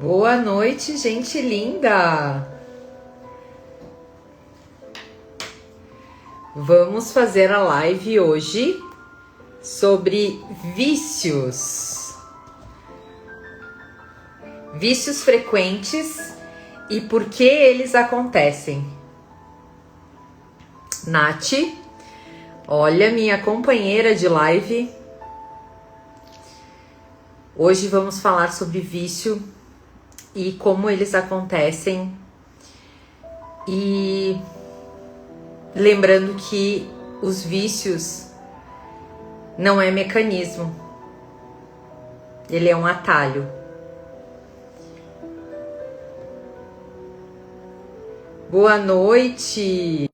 Boa noite, gente linda! Vamos fazer a live hoje sobre vícios. Vícios frequentes e por que eles acontecem. Nath, olha, minha companheira de live. Hoje vamos falar sobre vício e como eles acontecem. E lembrando que os vícios não é mecanismo, ele é um atalho. Boa noite!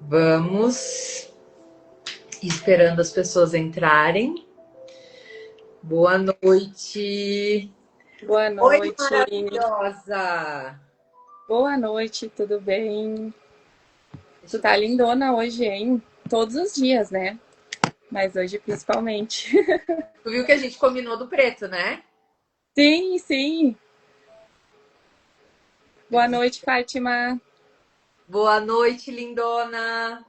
Vamos esperando as pessoas entrarem. Boa noite! Boa Oi, noite. maravilhosa! Boa noite, tudo bem? Deixa Tu eu tá ver. lindona hoje, hein? Todos os dias, né? Mas hoje principalmente. Tu viu que a gente combinou do preto, né? Sim, sim. Boa noite, Fátima. Boa noite, lindona!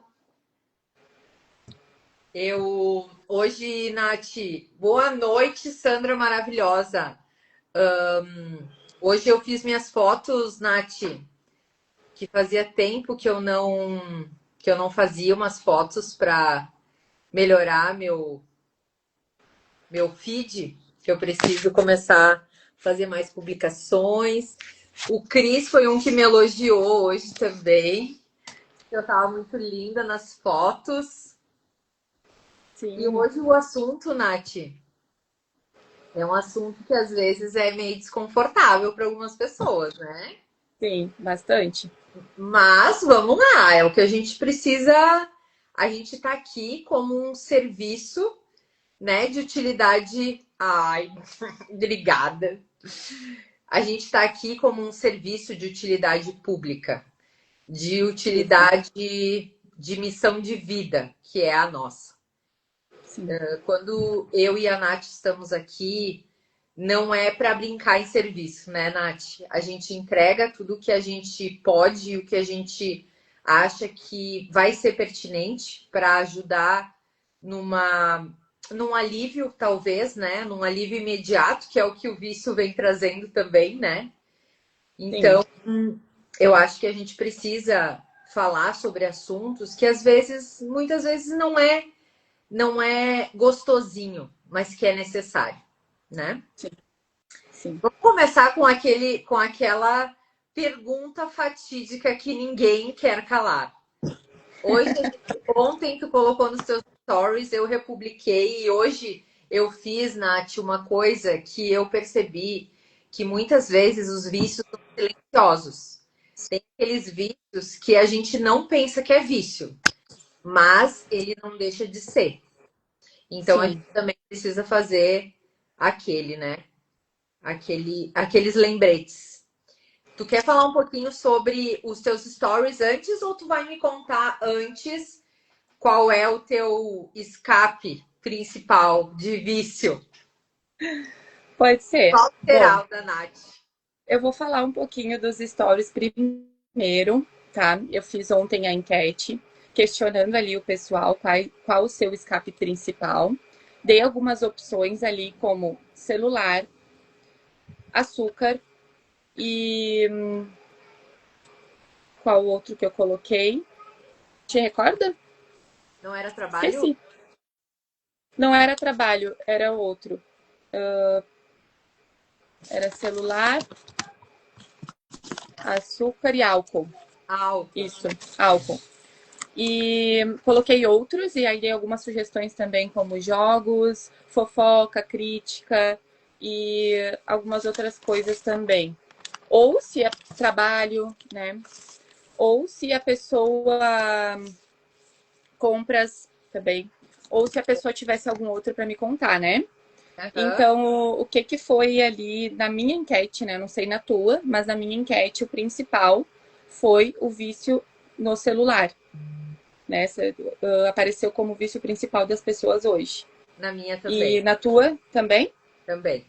Hoje, Nath, boa noite, Sandra maravilhosa. Hoje eu fiz minhas fotos, Nath, que fazia tempo que eu não fazia umas fotos para melhorar meu feed, que eu preciso começar a fazer mais publicações. O Cris foi um que me elogiou hoje também. Eu tava muito linda nas fotos. E Sim, hoje o assunto, Nath, é um assunto que às vezes é meio desconfortável para algumas pessoas, né? sim, bastante. Mas vamos lá, é o que a gente precisa. A gente está aqui como um serviço, né, de utilidade. Ai, obrigada. A gente está aqui como um serviço de utilidade pública, de Isso, utilidade de missão de vida, que é a nossa. sim, Quando eu e a Nath estamos aqui, não é para brincar em serviço, né, Nath? A gente entrega tudo o que a gente pode e o que a gente acha que vai ser pertinente para ajudar numa, num alívio, talvez, né? Num alívio imediato, que é o que o vício vem trazendo também, né? sim, Então, eu acho que a gente precisa falar sobre assuntos que às vezes, muitas vezes não é gostosinho, mas que é necessário, né? sim, sim. Vamos começar com aquela pergunta fatídica que ninguém quer calar. Hoje, ontem tu colocou nos teus stories, eu republiquei e hoje eu fiz, Nath, uma coisa que eu percebi que muitas vezes os vícios são silenciosos. Tem aqueles vícios que a gente não pensa que é vício, mas ele não deixa de ser. Então a gente Sim. também precisa fazer aquele, né? Aqueles lembretes. Tu quer falar um pouquinho sobre os teus stories antes ou tu vai me contar antes qual é o teu escape principal de vício? Pode ser. Qual Bom, será o da Nath? eu vou falar um pouquinho dos stories primeiro, tá? Eu fiz ontem a enquete, questionando ali o pessoal qual o seu escape principal. Dei algumas opções ali, como celular, açúcar e qual outro que eu coloquei? Te recorda? Não era trabalho? Esqueci. Não era trabalho, era outro. Era celular, açúcar e álcool. Álcool. Isso, álcool. E coloquei outros, e aí dei algumas sugestões também, como jogos, fofoca, crítica e algumas outras coisas também. Ou se é trabalho, né? Ou se a pessoa compras também. Ou se a pessoa tivesse algum outro para me contar, né? Aham. Então, o que que foi ali na minha enquete, né? Não sei na tua, mas na minha enquete o principal foi o vício no celular, né? Apareceu como vício principal das pessoas hoje. Na minha E também. na tua também? Também.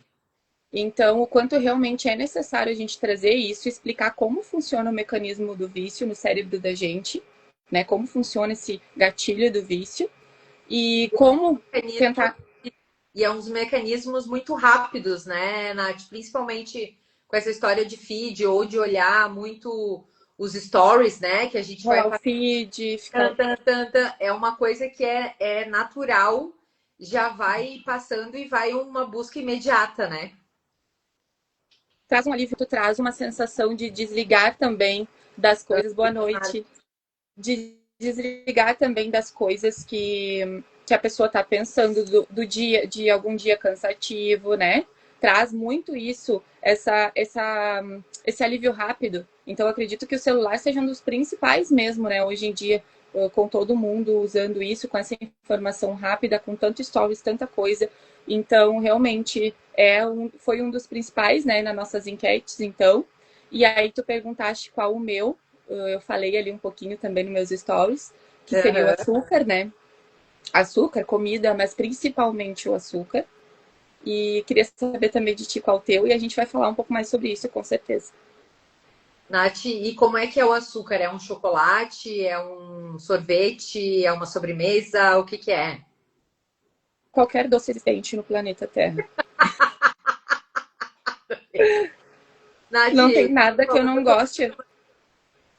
Então, o quanto realmente é necessário a gente trazer isso, explicar como funciona o mecanismo do vício no cérebro da gente, né? Como funciona esse gatilho do vício e como Mecanismo, tentar. e é uns mecanismos muito rápidos, né, Nath? Principalmente com essa história de feed ou de olhar muito os stories, né? Que a gente vai Rolar o feed, ficar. é uma coisa que é natural, já vai passando e vai uma busca imediata, né? Traz um alívio, tu traz uma sensação de desligar também das coisas. Boa noite. De desligar também das coisas que a pessoa está pensando do dia, de algum dia cansativo, né? Traz muito isso, esse alívio rápido. Então, eu acredito que o celular seja um dos principais mesmo, né? Hoje em dia, com todo mundo usando isso, com essa informação rápida, com tanto stories, tanta coisa. Então, realmente, foi um dos principais, né, nas nossas enquetes, então. E aí, tu perguntaste qual o meu. Eu falei ali um pouquinho também nos meus stories, que seria o Uhum. açúcar, né? Açúcar, comida, mas principalmente o açúcar. E queria saber também de ti qual o teu, e a gente vai falar um pouco mais sobre isso, com certeza. Nath, e como é que é o açúcar? É um chocolate? É um sorvete? É uma sobremesa? O que que é? Qualquer doce existente no planeta Terra. Nath, Não tem nada que eu não goste.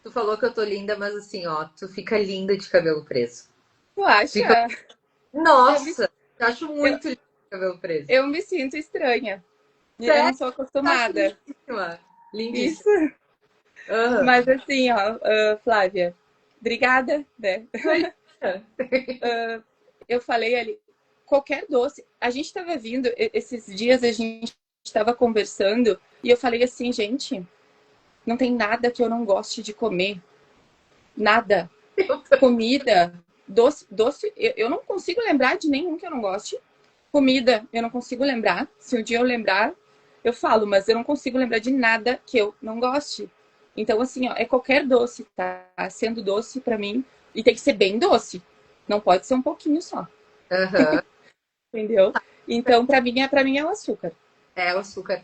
tu falou que eu tô linda, mas assim, ó, tu fica linda de cabelo preso. Tu Fica... acha? Eu me, Nossa, eu acho eu, muito lindo de cabelo preso. eu me sinto estranha. Eu Sério, não sou eu acho acostumada. lindíssima. Lindíssima. Isso. Aham. Mas assim, ó, Flávia, obrigada, né? Imagina. Eu falei ali, qualquer doce. A gente estava vindo, esses dias a gente estava conversando e eu falei assim, gente, não tem nada que eu não goste de comer. Nada. Comida, doce, eu não consigo lembrar de nenhum que eu não goste. Comida, eu não consigo lembrar. Se um dia eu lembrar, eu falo, mas eu não consigo lembrar de nada que eu não goste. Então, assim, ó, é qualquer doce, tá? Sendo doce pra mim, e tem que ser bem doce. Não pode ser um pouquinho só. Aham. Entendeu? Então, para mim é o açúcar. É o açúcar.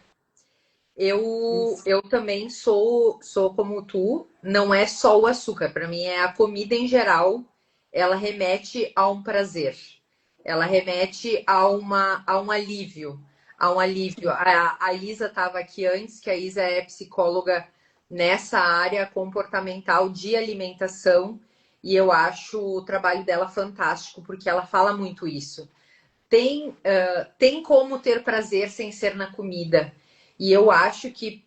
Eu, Isso. eu também sou como tu, não é só o açúcar, para mim é a comida em geral, ela remete a um prazer, ela remete a um alívio, a um alívio. A Isa estava aqui antes, que a Isa é psicóloga nessa área comportamental de alimentação, e eu acho o trabalho dela fantástico, porque ela fala muito isso. Tem como ter prazer sem ser na comida. E eu acho que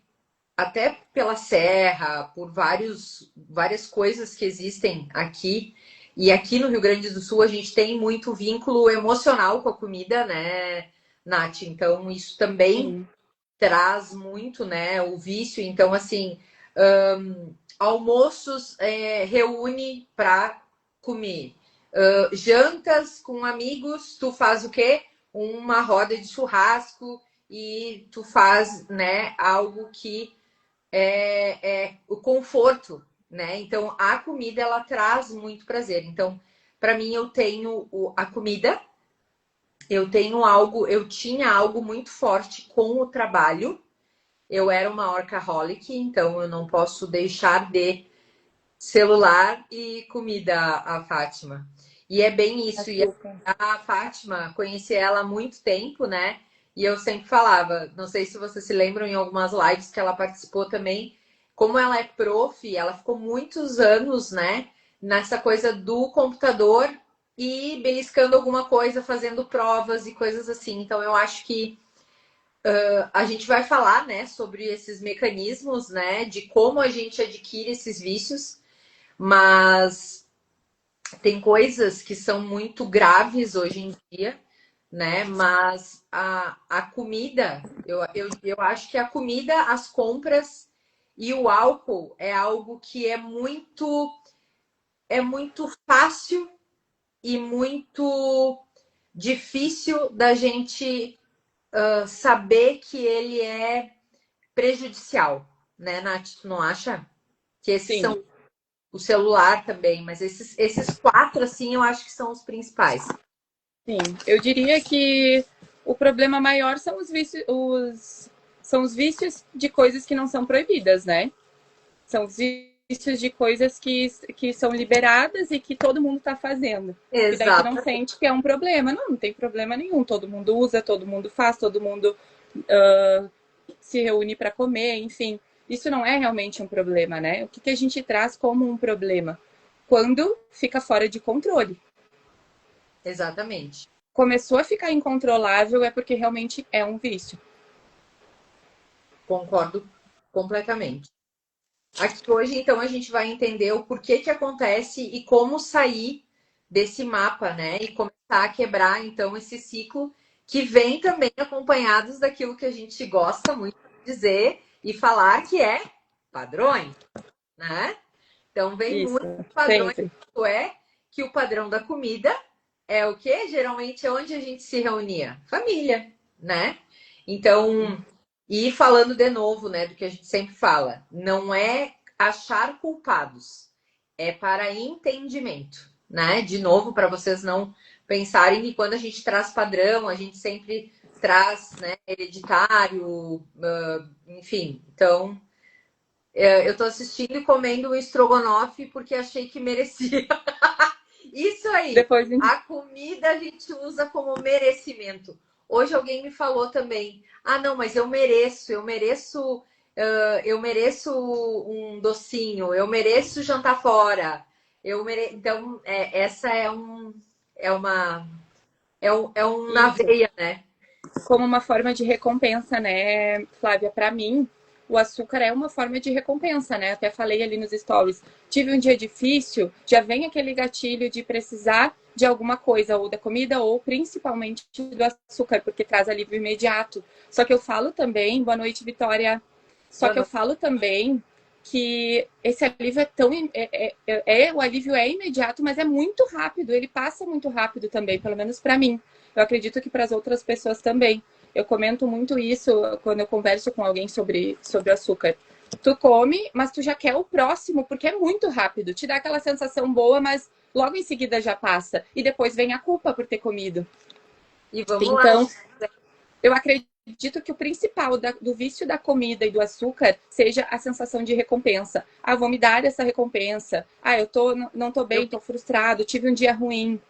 até pela serra, por várias coisas que existem aqui, e aqui no Rio Grande do Sul a gente tem muito vínculo emocional com a comida, né, Nath? Então isso também Sim. traz muito, né, o vício. Então, assim, almoços reúne para comer. Jantas com amigos, tu faz o quê? Uma roda de churrasco e tu faz, né, algo que é o conforto, né? Então, a comida, ela traz muito prazer. Então, para mim, eu tenho a comida, eu tinha algo muito forte com o trabalho. Eu era uma workaholic, então eu não posso deixar de celular e comida, a Fátima. E é bem isso. E Açúcar. a Fátima, conheci ela há muito tempo, né? E eu sempre falava, não sei se vocês se lembram em algumas lives que ela participou também, como ela é prof, ela ficou muitos anos, né, nessa coisa do computador e beliscando alguma coisa, fazendo provas e coisas assim. Então eu acho que a gente vai falar, né, sobre esses mecanismos, né, de como a gente adquire esses vícios, mas tem coisas que são muito graves hoje em dia, né? Mas a comida, eu acho que a comida, as compras e o álcool é algo que é muito fácil e muito difícil da gente saber que ele é prejudicial, né, Nath? Tu não acha? Que esses Sim. são o celular também, mas esses quatro, assim, eu acho que são os principais. Sim, eu diria que o problema maior são são os vícios de coisas que não são proibidas, né? São os vícios de coisas que são liberadas e que todo mundo está fazendo. E daí tu não Exato, sente que é um problema. Não, não tem problema nenhum. Todo mundo usa, todo mundo faz, todo mundo se reúne para comer, enfim. Isso não é realmente um problema, né? O que a gente traz como um problema? Quando fica fora de controle. exatamente. Começou a ficar incontrolável é porque realmente é um vício. Concordo completamente. Aqui hoje, então, a gente vai entender o porquê que acontece e como sair desse mapa, né? E começar a quebrar, então, esse ciclo que vem também acompanhados daquilo que a gente gosta muito de dizer e falar, que é padrões, né? Então, vem Isso, muito padrões, sempre. é que o padrão da comida é o quê? Geralmente é onde a gente se reunia? Família, né? Então, e falando de novo, né, do que a gente sempre fala, não é achar culpados, é para entendimento, né? De novo, para vocês não pensarem que quando a gente traz padrão, a gente sempre traz, né, hereditário, enfim. Então, eu tô assistindo e comendo um estrogonofe porque achei que merecia. Isso aí, Depois, a comida a gente usa como merecimento. Hoje alguém me falou também, ah, não, mas eu mereço um docinho, eu mereço jantar fora. Então, essa é uma, é um na isso. veia, né? Como uma forma de recompensa, né, Flávia? Para mim, o açúcar é uma forma de recompensa, né? Até falei ali nos stories. Tive um dia difícil, já vem aquele gatilho de precisar de alguma coisa, ou da comida, ou principalmente do açúcar, porque traz alívio imediato. Só que eu falo também, boa noite, Vitória. Só Boa que eu noite. falo também que esse alívio é tão. O alívio é imediato, mas é muito rápido, ele passa muito rápido também, pelo menos para mim. Eu acredito que para as outras pessoas também. Eu comento muito isso quando eu converso com alguém sobre açúcar. Tu come, mas tu já quer o próximo, porque é muito rápido. Te dá aquela sensação boa, mas logo em seguida já passa. E depois vem a culpa por ter comido. E vamos lá. Então, eu acredito que o principal do vício da comida e do açúcar seja a sensação de recompensa. Ah, vou me dar essa recompensa. Ah, não tô Eu, bem, tô frustrado, tive um dia ruim.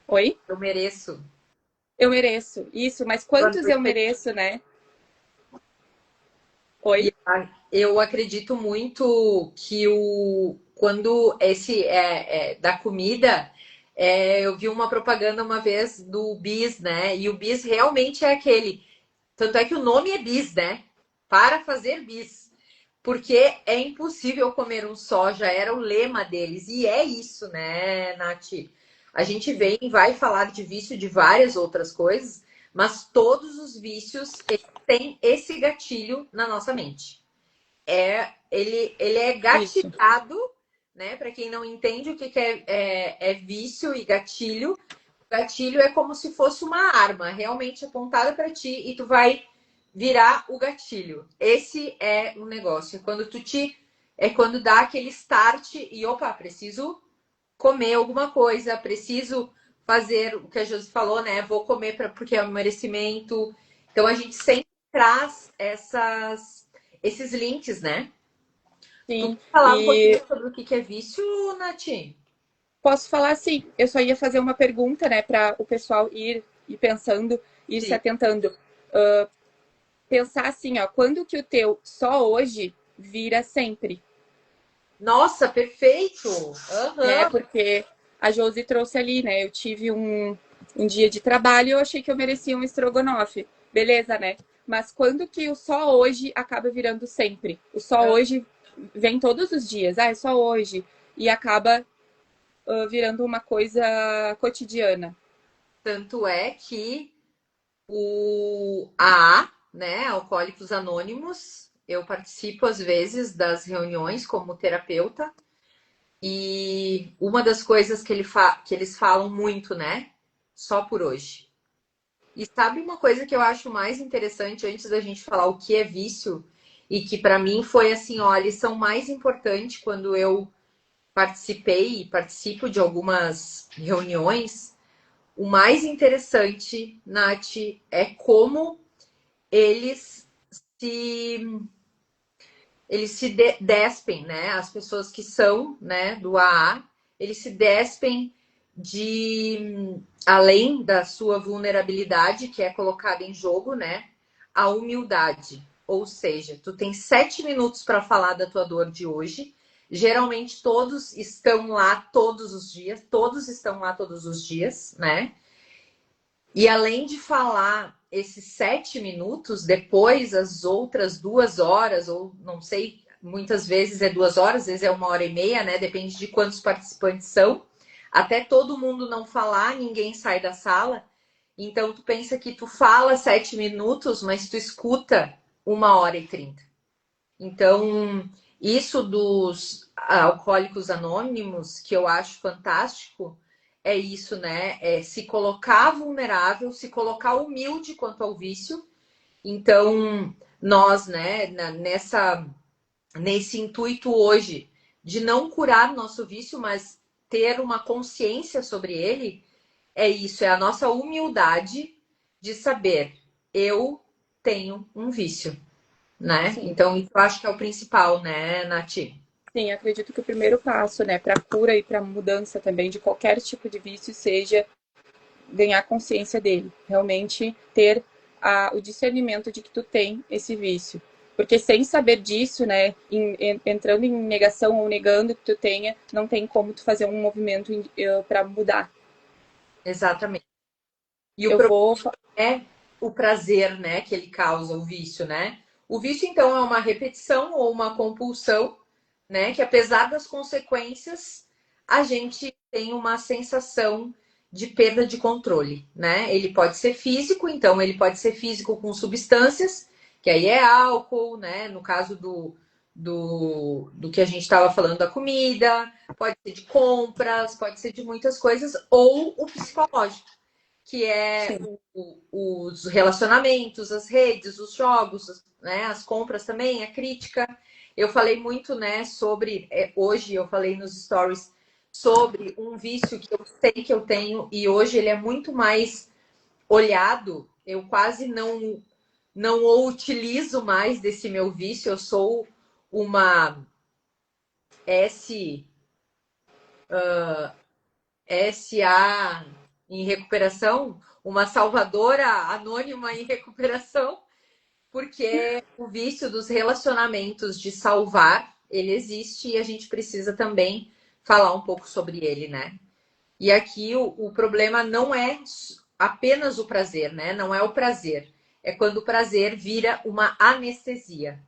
Oi? eu mereço. Eu mereço. Isso, mas quantos eu mereço, né? E Oi? eu acredito muito que quando esse da comida, eu vi uma propaganda uma vez do Bis, né? E o Bis realmente é aquele. Tanto é que o nome é Bis, né? Para fazer bis. Porque é impossível comer um só, já era o lema deles. E é isso, né, Nath? A gente vem e vai falar de vício de várias outras coisas, mas todos os vícios têm esse gatilho na nossa mente. Ele é Isso. gatilhado, né? Para quem não entende o que é vício e gatilho, o gatilho é como se fosse uma arma realmente apontada para ti e tu vai virar o gatilho. Esse é o negócio. É quando dá aquele start e opa, preciso comer alguma coisa, preciso fazer o que a Josi falou, né? Vou comer porque é um merecimento. Então a gente sempre traz esses links, né? Tu Sim. quer falar um pouquinho E sobre o que é vício, Nath? posso falar assim, eu só ia fazer uma pergunta, né, para o pessoal ir pensando, ir se Sim. atentando. Pensar assim, ó, quando que o teu só hoje vira sempre, Nossa, perfeito! né? Aham. Porque a Josi trouxe ali, né? Eu tive um dia de trabalho e eu achei que eu merecia um estrogonofe. Beleza, né? Mas quando que o só hoje acaba virando sempre? O só hoje vem todos os dias. Ah, é só hoje. E acaba virando uma coisa cotidiana. Tanto é que o AA, né, Alcoólicos Anônimos, eu participo às vezes das reuniões como terapeuta e uma das coisas que eles falam muito, né, só por hoje. E sabe uma coisa que eu acho mais interessante antes da gente falar o que é vício e que para mim foi assim, ó, a lição mais importante quando eu participei e participo de algumas reuniões. o mais interessante, Nath, é como eles se despem, né? As pessoas que são, né, do AA, eles se despem de, além da sua vulnerabilidade, que é colocada em jogo, né, a humildade. Ou seja, tu tem 7 minutos para falar da tua dor de hoje. Geralmente todos estão lá todos os dias, todos estão lá todos os dias, né? E além de falar esses 7 minutos, depois as outras 2 horas, ou não sei, muitas vezes é 2 horas, às vezes é 1 hora e meia, né? Depende de quantos participantes são. Até todo mundo não falar, ninguém sai da sala. Então, tu pensa que tu fala 7 minutos, mas tu escuta 1 hora e 30. Então, isso dos alcoólicos anônimos, que eu acho fantástico, é isso, né? É se colocar vulnerável, se colocar humilde quanto ao vício. Então, nós, né, nesse intuito hoje de não curar nosso vício, mas ter uma consciência sobre ele, é isso, é a nossa humildade de saber, eu tenho um vício, né? Sim. Então, isso eu acho que é o principal, né, Nath? Sim, acredito que o primeiro passo, né, para cura e para mudança também de qualquer tipo de vício seja ganhar consciência dele, realmente ter o discernimento de que tu tem esse vício. Porque sem saber disso, né, entrando em negação ou negando que tu tenha, não tem como tu fazer um movimento para mudar. Exatamente. E o Eu problema vou. é o prazer, né, que ele causa, o vício, né? O vício, então, é uma repetição ou uma compulsão, né, que apesar das consequências, a gente tem uma sensação de perda de controle, né? Ele pode ser físico, então ele pode ser físico com substâncias, que aí é álcool, né? No caso do que a gente estava falando da comida, pode ser de compras, pode ser de muitas coisas, ou o psicológico, que é Sim. os relacionamentos, as redes, os jogos, né? As compras também, a crítica. Eu falei muito, né, sobre. Hoje eu falei nos stories sobre um vício que eu sei que eu tenho e hoje ele é muito mais olhado. Eu quase não o utilizo mais desse meu vício. Eu sou uma SA em recuperação, uma salvadora anônima em recuperação, porque o vício dos relacionamentos de salvar, ele existe e a gente precisa também falar um pouco sobre ele, né? E aqui o problema não é apenas o prazer, né? Não é o prazer. É quando o prazer vira uma anestesia.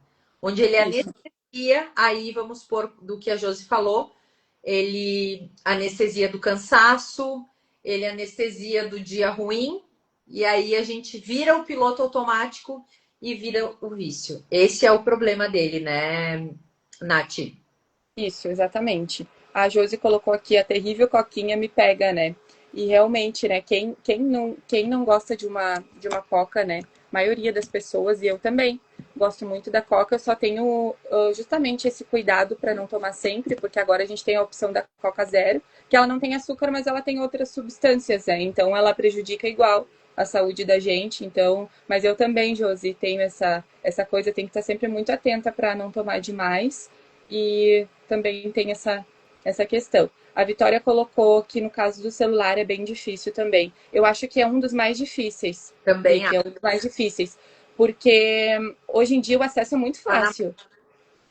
Onde ele Isso. anestesia, aí vamos pôr do que a Josi falou, ele anestesia do cansaço, ele anestesia do dia ruim, e aí a gente vira o piloto automático e vira o vício. Esse é o problema dele, né, Nath? Isso, exatamente. A Josi colocou aqui a terrível coquinha me pega, né? E realmente, né, quem não gosta de uma coca, né? A maioria das pessoas, e eu também, gosto muito da coca, eu só tenho justamente esse cuidado para não tomar sempre, porque agora a gente tem a opção da Coca Zero, que ela não tem açúcar, mas ela tem outras substâncias, né? Então ela prejudica igual a saúde da gente. Então, mas eu também, Josi, tenho essa coisa, tenho que estar sempre muito atenta para não tomar demais. E também tem essa questão. A Vitória colocou que no caso do celular é bem difícil também. Eu acho que é um dos mais difíceis, Também Vicky, é um dos mais difíceis, porque hoje em dia o acesso é muito tá na, fácil.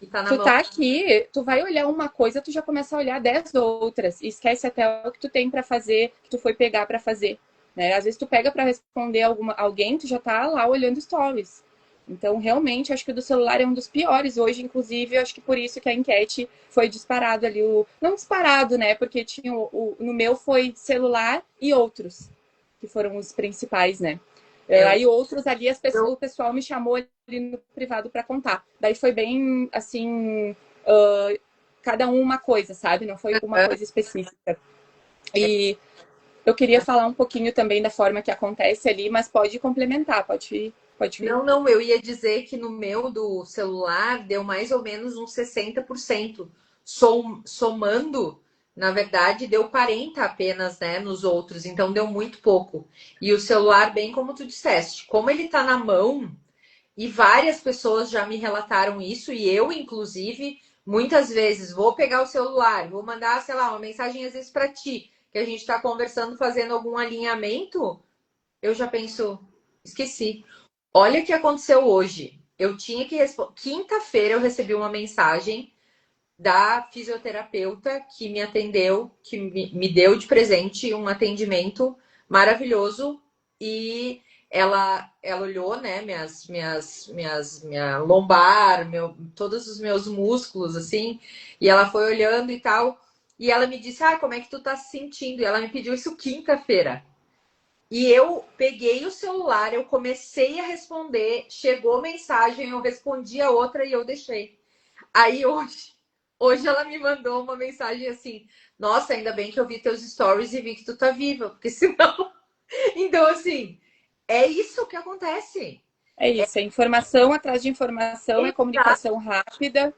e tá na Tu mão. tá aqui, tu vai olhar uma coisa, tu já começa a olhar 10 outras e esquece até o que tu tem para fazer, que tu foi pegar para fazer, né? Às vezes tu pega para responder alguém, tu já tá lá olhando stories. Então, realmente, acho que o do celular é um dos piores hoje, inclusive, acho que por isso que a enquete foi disparado ali, não disparado, né? Porque tinha no meu foi celular e outros, que foram os principais, né? É, Aí outros ali, eu, o pessoal me chamou ali no privado para contar. Daí foi bem, assim, cada um uma coisa, sabe? Não foi uma coisa específica. E eu queria falar um pouquinho também da forma que acontece ali, mas pode complementar, pode vir. não, eu ia dizer que no meu do celular deu mais ou menos uns 60%, somando, Na verdade, deu 40 apenas, né, nos outros, então deu muito pouco. E o celular, bem como tu disseste, como ele tá na mão, e várias pessoas já me relataram isso, e eu, inclusive, muitas vezes vou pegar o celular, vou mandar, sei lá, uma mensagem às vezes para ti, que a gente está conversando, fazendo algum alinhamento, eu já penso, esqueci. Olha o que aconteceu hoje. Eu tinha que responder. Quinta-feira eu recebi uma mensagem da fisioterapeuta que me atendeu, que me deu de presente um atendimento maravilhoso e ela olhou, né, minha lombar, todos os meus músculos, assim, e ela foi olhando e tal, e ela me disse, como é que tu tá se sentindo? E ela me pediu isso quinta-feira. E eu peguei o celular, eu comecei a responder, chegou mensagem, eu respondi a outra e eu deixei. Aí hoje ela me mandou uma mensagem assim: Nossa, ainda bem que eu vi teus stories e vi que tu tá viva, porque senão. Então, assim, é isso que acontece. É isso, é informação atrás de informação, é comunicação rápida.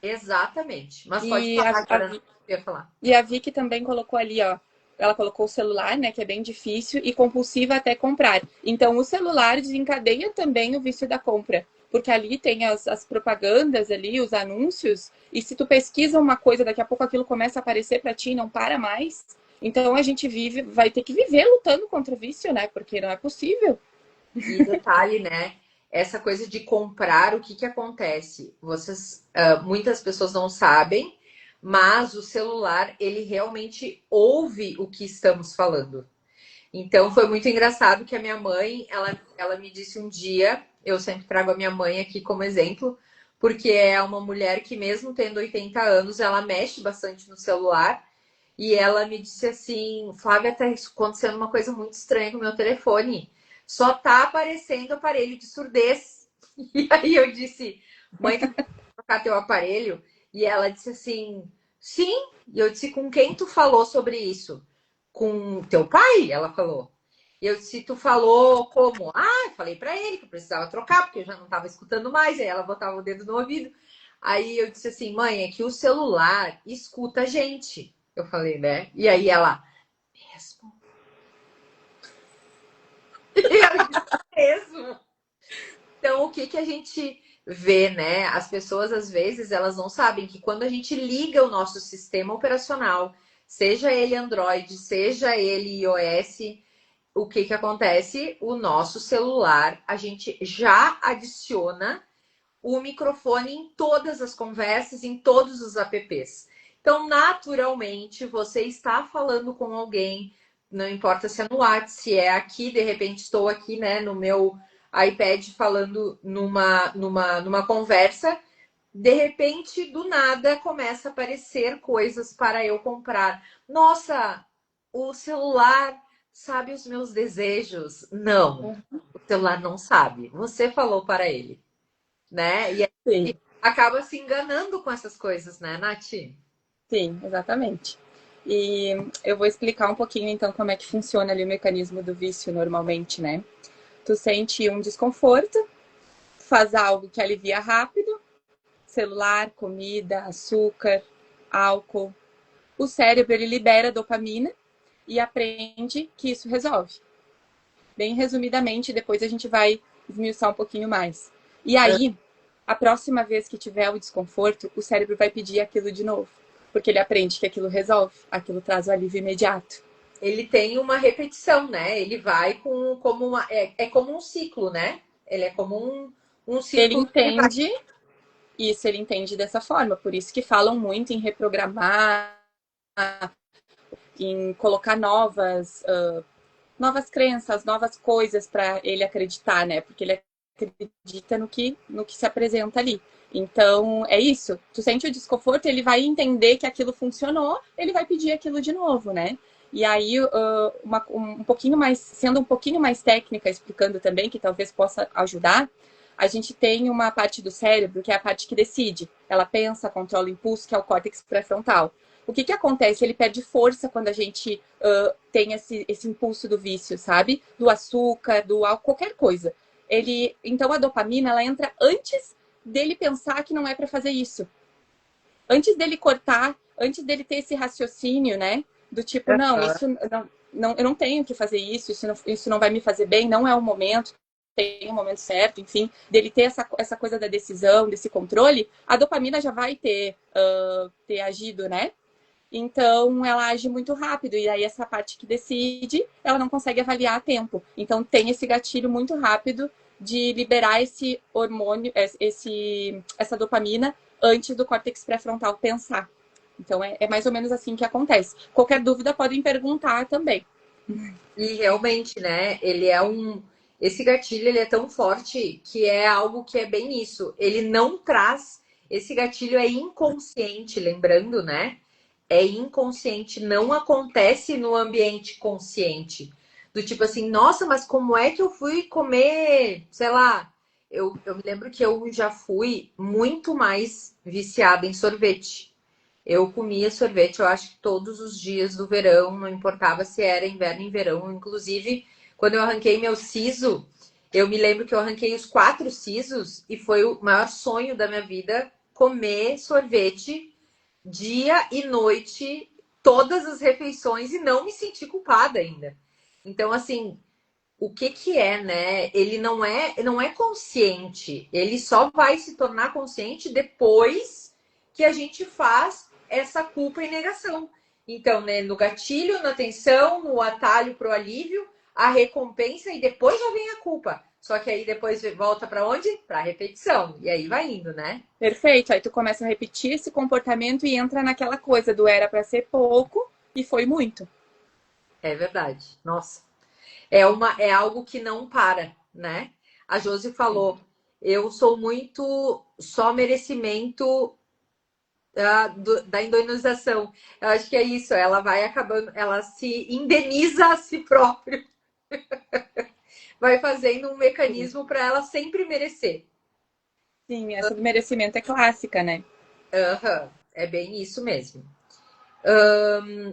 Exatamente. Mas pode E falar agora, não ia falar. e a Vicky também colocou ali, ó. Ela colocou o celular, né, que é bem difícil, e compulsiva até comprar. Então, o celular desencadeia também o vício da compra. Porque ali tem as propagandas ali, os anúncios, e se tu pesquisa uma coisa, daqui a pouco aquilo começa a aparecer para ti e não para mais. Então, a gente vai ter que viver lutando contra o vício, né? Porque não é possível. E detalhe, né? Essa coisa de comprar, o que que acontece? Muitas pessoas não sabem, mas o celular, ele realmente ouve o que estamos falando. Então foi muito engraçado que a minha mãe, ela me disse um dia, eu sempre trago a minha mãe aqui como exemplo, porque é uma mulher que mesmo tendo 80 anos, ela mexe bastante no celular, e ela me disse assim, Flávia, tá acontecendo uma coisa muito estranha com o meu telefone. Só tá aparecendo aparelho de surdez. E aí eu disse, mãe, tu quer trocar teu aparelho? E ela disse assim, sim. E eu disse, com quem tu falou sobre isso? Com teu pai? Ela falou. E eu disse, tu falou como? Eu falei pra ele que eu precisava trocar, porque eu já não tava escutando mais. Aí ela botava o dedo no ouvido. Aí eu disse assim, mãe, é que o celular escuta a gente. Eu falei, né? E aí ela, mesmo? E eu disse, mesmo? Então, o que que a gente vê, né? As pessoas, às vezes, elas não sabem que quando a gente liga o nosso sistema operacional, seja ele Android, seja ele iOS, o que que acontece? O nosso celular, a gente já adiciona o microfone em todas as conversas, em todos os apps. Então, naturalmente, você está falando com alguém, não importa se é no WhatsApp, se é aqui, de repente estou aqui, né, no meu iPad falando numa conversa, de repente, do nada, começa a aparecer coisas para eu comprar. Nossa, o celular sabe os meus desejos? Não, o celular não sabe. Você falou para ele, né? E Sim, aí acaba se enganando com essas coisas, né, Nath? sim, exatamente. E eu vou explicar um pouquinho então como é que funciona ali o mecanismo do vício normalmente, né? Tu sente um desconforto, faz algo que alivia rápido, celular, comida, açúcar, álcool. O cérebro ele libera dopamina e aprende que isso resolve. Bem resumidamente, depois a gente vai esmiuçar um pouquinho mais. E aí, a próxima vez que tiver o desconforto, o cérebro vai pedir aquilo de novo, porque ele aprende que aquilo resolve, aquilo traz o alívio imediato. Ele tem uma repetição, né? Ele vai como é como um ciclo, né? Ele é como um Ele círculo que vai. entende isso, ele entende dessa forma, por isso que falam muito em reprogramar, em colocar novas crenças, novas coisas para ele acreditar, né? Porque ele acredita no que se apresenta ali. Então, é isso. Tu sente o desconforto, ele vai entender que aquilo funcionou, ele vai pedir aquilo de novo, né? E aí, um pouquinho mais, sendo um pouquinho mais técnica, explicando também, que talvez possa ajudar, a gente tem uma parte do cérebro, que é a parte que decide. Ela pensa, controla o impulso, que é o córtex pré-frontal. O que acontece? Ele perde força quando a gente tem esse impulso do vício, sabe? Do açúcar, do álcool, qualquer coisa. Então a dopamina ela entra antes dele pensar que não é para fazer isso. Antes dele cortar antes dele ter esse raciocínio, né? Do tipo, não, isso não, eu não tenho que fazer isso, isso não vai me fazer bem, não é o momento, tem o momento certo, enfim, dele ter essa coisa da decisão, desse controle, a dopamina já vai ter agido, né? Então, ela age muito rápido. E aí, essa parte que decide, ela não consegue avaliar a tempo. Então, tem esse gatilho muito rápido de liberar esse hormônio, essa dopamina, antes do córtex pré-frontal pensar. Então, é mais ou menos assim que acontece. Qualquer dúvida, podem perguntar também. E realmente, né, esse gatilho, ele é tão forte que é algo que é bem isso. Ele não traz, esse gatilho é inconsciente, lembrando, né? É inconsciente, não acontece no ambiente consciente. Do tipo assim, nossa, mas como é que eu fui comer, sei lá, eu me lembro que eu já fui muito mais viciada em sorvete. Eu comia sorvete, eu acho que todos os dias do verão, não importava se era inverno ou verão. Inclusive, quando eu arranquei meu siso, eu me lembro que eu arranquei os 4 sisos e foi o maior sonho da minha vida comer sorvete dia e noite, todas as refeições e não me sentir culpada ainda. Então, assim, o que que é, né? Ele não é consciente, ele só vai se tornar consciente depois que a gente faz essa culpa e negação. Então, né, no gatilho, na tensão, no atalho para o alívio, a recompensa e depois já vem a culpa. Só que aí depois volta para onde? Para a repetição. E aí vai indo, né? Perfeito. Aí tu começa a repetir esse comportamento e entra naquela coisa do era para ser pouco e foi muito. É verdade. Nossa. É algo que não para, né? A Josi falou, eu sou muito só merecimento da indenização. Eu acho que é isso, ela vai acabando, ela se indeniza a si própria, vai fazendo um mecanismo para ela sempre merecer. Sim, essa do merecimento é clássica, né? Uhum, é bem isso mesmo.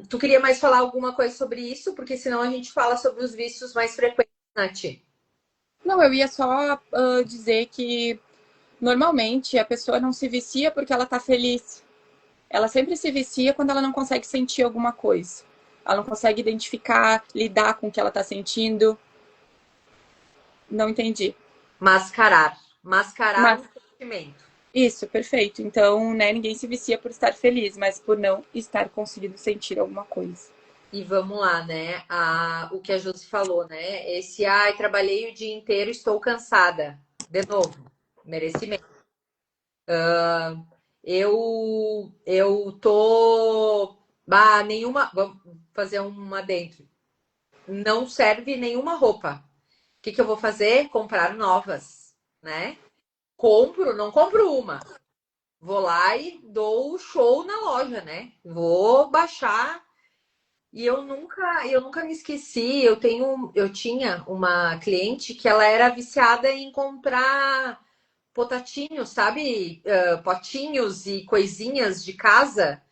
Tu queria mais falar alguma coisa sobre isso? Porque senão a gente fala sobre os vícios mais frequentes, Nath. Não, eu ia só dizer que normalmente a pessoa não se vicia porque ela tá feliz. Ela sempre se vicia quando ela não consegue sentir alguma coisa. Ela não consegue identificar, lidar com o que ela tá sentindo. Não entendi. Mascarar Mas um sentimento. isso, perfeito. Então, né, ninguém se vicia por estar feliz, mas por não estar conseguindo sentir alguma coisa. E vamos lá, né? O que a Josi falou, né? Ai, trabalhei o dia inteiro, estou cansada. De novo, merecimento. Eu tô. Nenhuma. Vamos fazer uma dentro. Não serve nenhuma roupa. O que que eu vou fazer? Comprar novas, né? Não compro uma. Vou lá e dou o show na loja, né? Vou baixar. E eu nunca me esqueci. Eu tinha uma cliente que ela era viciada em comprar potatinhos, sabe? Potinhos e coisinhas de casa.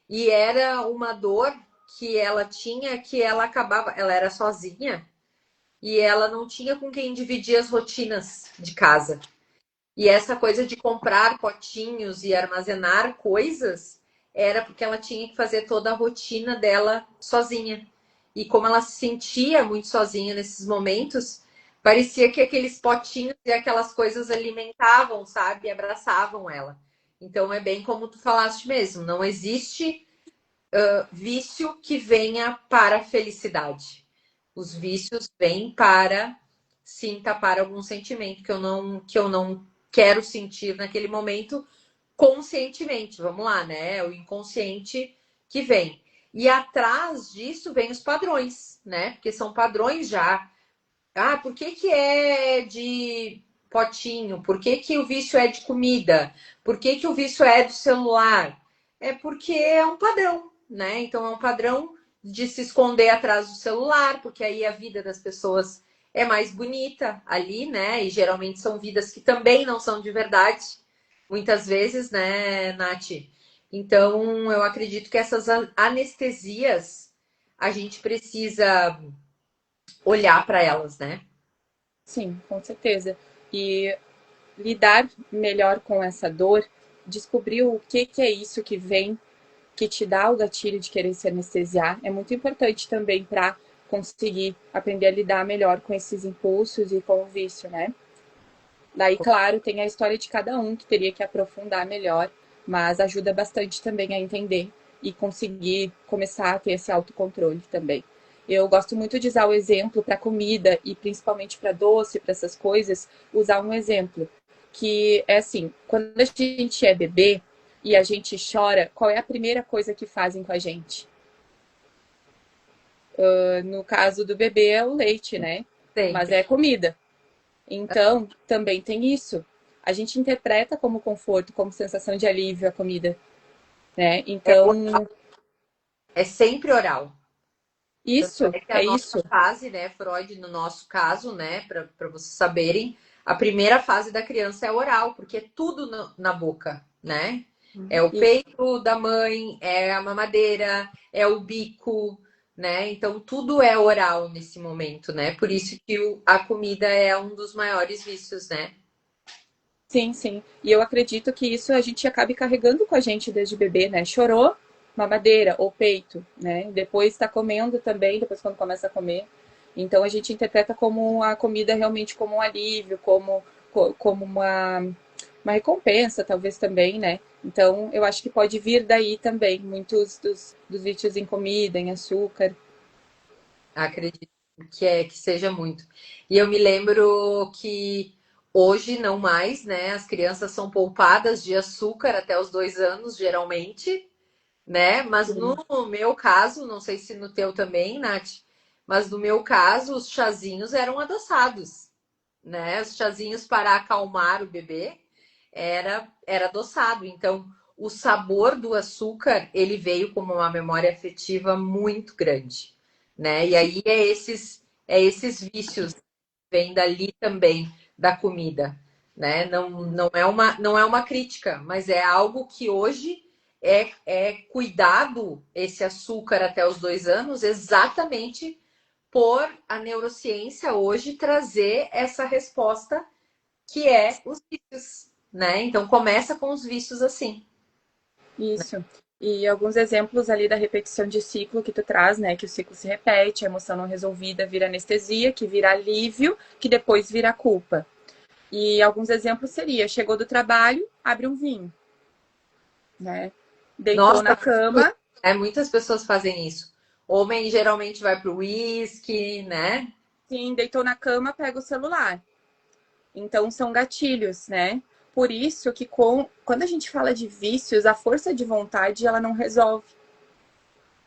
E era uma dor que ela tinha, que ela acabava. Ela era sozinha e ela não tinha com quem dividir as rotinas de casa. E essa coisa de comprar potinhos e armazenar coisas era porque ela tinha que fazer toda a rotina dela sozinha. E como ela se sentia muito sozinha nesses momentos, parecia que aqueles potinhos e aquelas coisas alimentavam, sabe? Abraçavam ela. Então é bem como tu falaste mesmo, não existe vício que venha para a felicidade. Os vícios vêm para sim tapar algum sentimento que eu não quero sentir naquele momento conscientemente. Vamos lá, né? É o inconsciente que vem. E atrás disso vem os padrões, né? Porque são padrões já. Ah, por que que é de potinho? Por que que o vício é de comida? Por que que o vício é do celular? É porque é um padrão, né? Então é um padrão de se esconder atrás do celular, porque aí a vida das pessoas é mais bonita ali, né? E geralmente são vidas que também não são de verdade, muitas vezes, né, Nath? Então eu acredito que essas anestesias a gente precisa olhar para elas, né? Sim, com certeza. E lidar melhor com essa dor, descobrir o que é isso que vem, que te dá o gatilho de querer se anestesiar, é muito importante também para conseguir aprender a lidar melhor com esses impulsos e com o vício, né? Daí, claro, tem a história de cada um que teria que aprofundar melhor, mas ajuda bastante também a entender e conseguir começar a ter esse autocontrole também. Eu gosto muito de usar o exemplo para comida e principalmente para doce, para essas coisas, usar um exemplo que é assim, quando a gente é bebê e a gente chora, qual é a primeira coisa que fazem com a gente? No caso do bebê é o leite, né? Mas Sempre. é comida. Então, também tem isso. A gente interpreta como conforto, como sensação de alívio a comida, né? É, Então, é sempre oral. Tanto isso, é que a é nossa isso. fase, né, Freud, no nosso caso, né, para vocês saberem, a primeira fase da criança é oral, porque é tudo na boca, né? É o Isso. peito da mãe, é a mamadeira, é o bico, né? Então tudo é oral nesse momento, né? Por isso que a comida é um dos maiores vícios, né? Sim, sim. E eu acredito que isso a gente acabe carregando com a gente desde bebê, né? Chorou, mamadeira ou peito, né? Depois está comendo também, depois quando começa a comer. Então a gente interpreta como a comida realmente como um alívio, como uma recompensa, talvez também, né? Então eu acho que pode vir daí também muitos dos vícios em comida, em açúcar. Acredito que seja muito. E eu me lembro que hoje não mais, né? As crianças são poupadas de açúcar até os 2 anos, geralmente, né? Mas no meu caso, não sei se no teu também, Nath, mas no meu caso, os chazinhos eram adoçados, né? Os chazinhos para acalmar o bebê era adoçado. Então, o sabor do açúcar, ele veio como uma memória afetiva muito grande, né? E aí é esses vícios que vêm dali também da comida, né? Não é uma crítica, mas é algo que hoje é cuidado esse açúcar até os 2 anos, exatamente por a neurociência hoje trazer essa resposta que é os vícios, né? Então começa com os vícios assim. Isso. E alguns exemplos ali da repetição de ciclo que tu traz, né? Que o ciclo se repete, a emoção não resolvida vira anestesia, que vira alívio, que depois vira culpa. E alguns exemplos seria, chegou do trabalho, abre um vinho, né? Deitou na Nossa, cama, muitas pessoas fazem isso. Homem geralmente vai pro uísque, né? sim, deitou na cama, pega o celular. Então são gatilhos, né? Por isso que quando a gente fala de vícios, a força de vontade ela não resolve.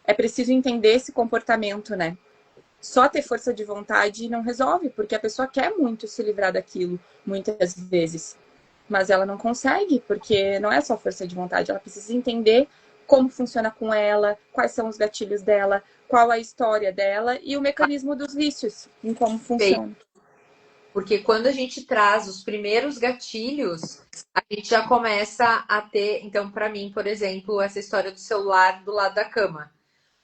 É preciso entender esse comportamento, né? Só ter força de vontade não resolve, porque a pessoa quer muito se livrar daquilo, muitas vezes. Mas ela não consegue, porque não é só força de vontade, ela precisa entender como funciona com ela, quais são os gatilhos dela, qual a história dela e o mecanismo dos vícios, em como funciona. Porque quando a gente traz os primeiros gatilhos, a gente já começa a ter. Então, para mim, por exemplo, essa história do celular do lado da cama.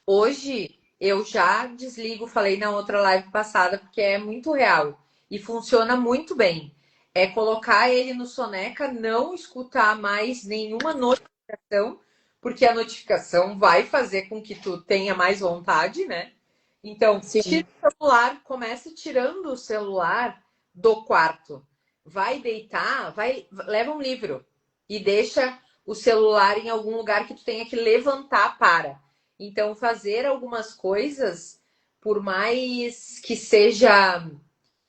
Hoje eu já desligo, falei na outra live passada, porque é muito real e funciona muito bem. É colocar ele no soneca, não escutar mais nenhuma notificação, porque a notificação vai fazer com que tu tenha mais vontade, né? Então, Sim, tira o celular, começa tirando o celular do quarto. Vai deitar, leva um livro e deixa o celular em algum lugar que tu tenha que levantar para. Então, fazer algumas coisas, por mais que seja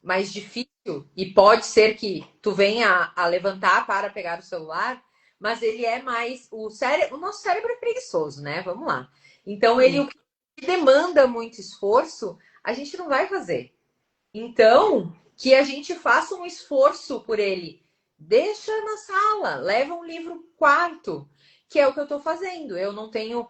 mais difícil, e pode ser que tu venha a levantar para pegar o celular, mas ele é mais. O nosso cérebro é preguiçoso, né? Vamos lá. Então, ele sim. o que demanda muito esforço, a gente não vai fazer. Então, que a gente faça um esforço por ele. Deixa na sala, leva um livro pro quarto, que é o que eu estou fazendo. Eu não tenho.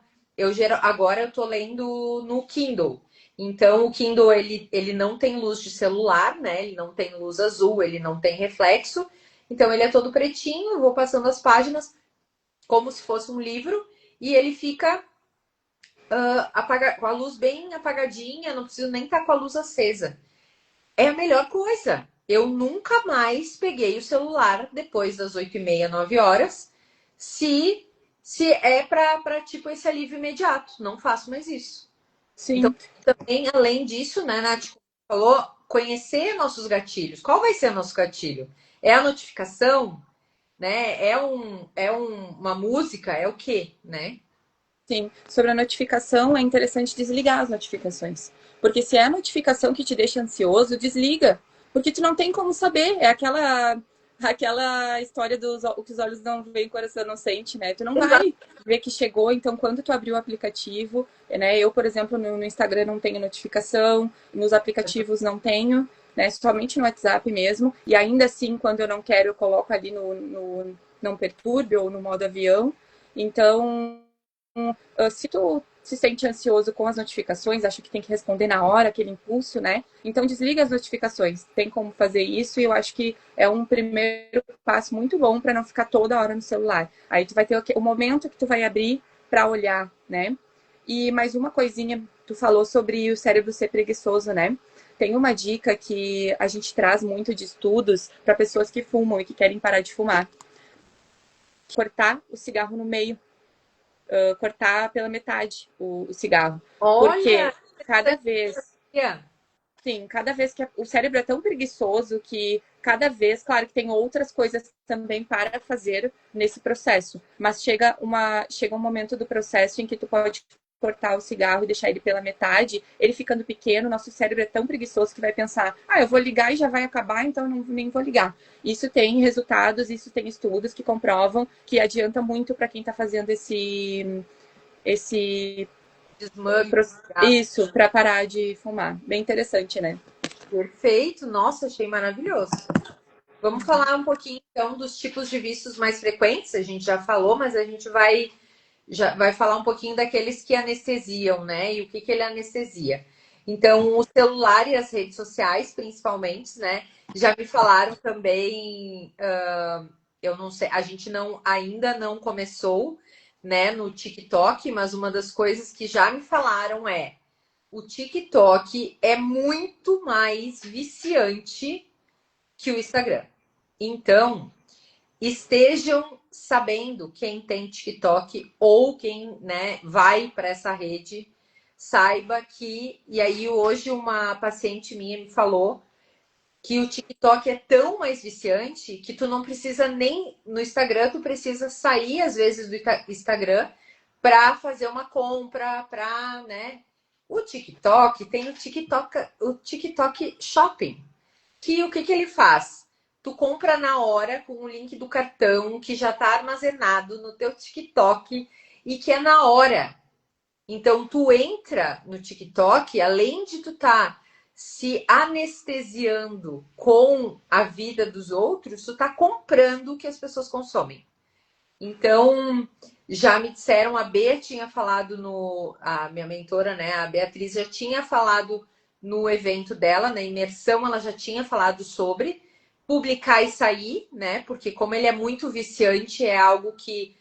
Agora eu estou lendo no Kindle. Então, o Kindle ele não tem luz de celular, né? Ele não tem luz azul, ele não tem reflexo. Então, ele é todo pretinho. Eu vou passando as páginas como se fosse um livro e ele fica com a luz bem apagadinha. Não preciso nem estar com a luz acesa. É a melhor coisa. Eu nunca mais peguei o celular depois das 8h30, 9 horas, se se é para tipo esse alívio imediato. Não faço mais isso. Então, Sim. também, além disso, né, Nath, como você falou, conhecer nossos gatilhos. Qual vai ser o nosso gatilho? É a notificação, né? Uma música, é o quê, né? Sim, sobre a notificação, é interessante desligar as notificações. Porque se é a notificação que te deixa ansioso, desliga. Porque tu não tem como saber. É aquela história dos o que os olhos não veem, o coração não sente, né? Tu não Exato. vai ver que chegou. Então, quando tu abrir o aplicativo, né? Eu, por exemplo, no Instagram não tenho notificação, nos aplicativos não tenho, né? Somente no WhatsApp mesmo. E ainda assim, quando eu não quero, eu coloco ali no não perturbe ou no modo avião. Então, se tu se sente ansioso com as notificações, acha que tem que responder na hora, aquele impulso, né? Então desliga as notificações. Tem como fazer isso e eu acho que é um primeiro passo muito bom para não ficar toda hora no celular. Aí tu vai ter o momento que tu vai abrir para olhar, né? E mais uma coisinha, tu falou sobre o cérebro ser preguiçoso, né? Tem uma dica que a gente traz muito de estudos para pessoas que fumam e que querem parar de fumar. Cortar o cigarro no meio, cortar pela metade o cigarro. Porque Olha, cada vez, Tia, sim, cada vez que o cérebro é tão preguiçoso que cada vez, claro que tem outras coisas também para fazer nesse processo, mas chega um momento do processo em que tu pode cortar o cigarro e deixar ele pela metade, ele ficando pequeno, nosso cérebro é tão preguiçoso que vai pensar, eu vou ligar e já vai acabar, então eu nem vou ligar. Isso tem resultados, isso tem estudos que comprovam que adianta muito para quem está fazendo esse desmame. isso, para parar de fumar. Bem interessante, né? Perfeito. Nossa, achei maravilhoso. Vamos falar um pouquinho, então, dos tipos de vícios mais frequentes. A gente já falou, mas a gente já vai falar um pouquinho daqueles que anestesiam, né? E o que ele anestesia. Então, o celular e as redes sociais, principalmente, né? Já me falaram também, eu não sei, a gente ainda não começou, né, no TikTok, mas uma das coisas que já me falaram é o TikTok é muito mais viciante que o Instagram. Então, estejam sabendo quem tem TikTok ou quem, né, vai para essa rede, saiba que. E aí, hoje, uma paciente minha me falou que o TikTok é tão mais viciante que tu não precisa nem no Instagram, tu precisa sair às vezes do Instagram para fazer uma compra, para, né? O TikTok tem o TikTok Shopping, que o que ele faz? Tu compra na hora com o link do cartão que já está armazenado no teu TikTok e que é na hora. Então tu entra no TikTok, além de tu tá se anestesiando com a vida dos outros, tu tá comprando o que as pessoas consomem. Então, já me disseram, a Bea tinha falado a minha mentora, né, a Beatriz já tinha falado no evento dela, na imersão, ela já tinha falado sobre publicar e sair, né, porque como ele é muito viciante, é algo que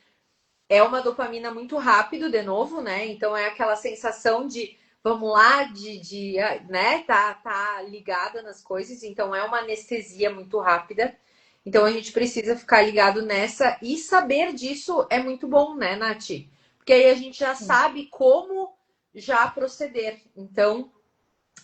é uma dopamina muito rápido, de novo, né, então é aquela sensação de, vamos lá, né, tá ligada nas coisas, então é uma anestesia muito rápida. Então a gente precisa ficar ligado nessa e saber disso é muito bom, né, Nath? Porque aí a gente já sabe como já proceder. Então,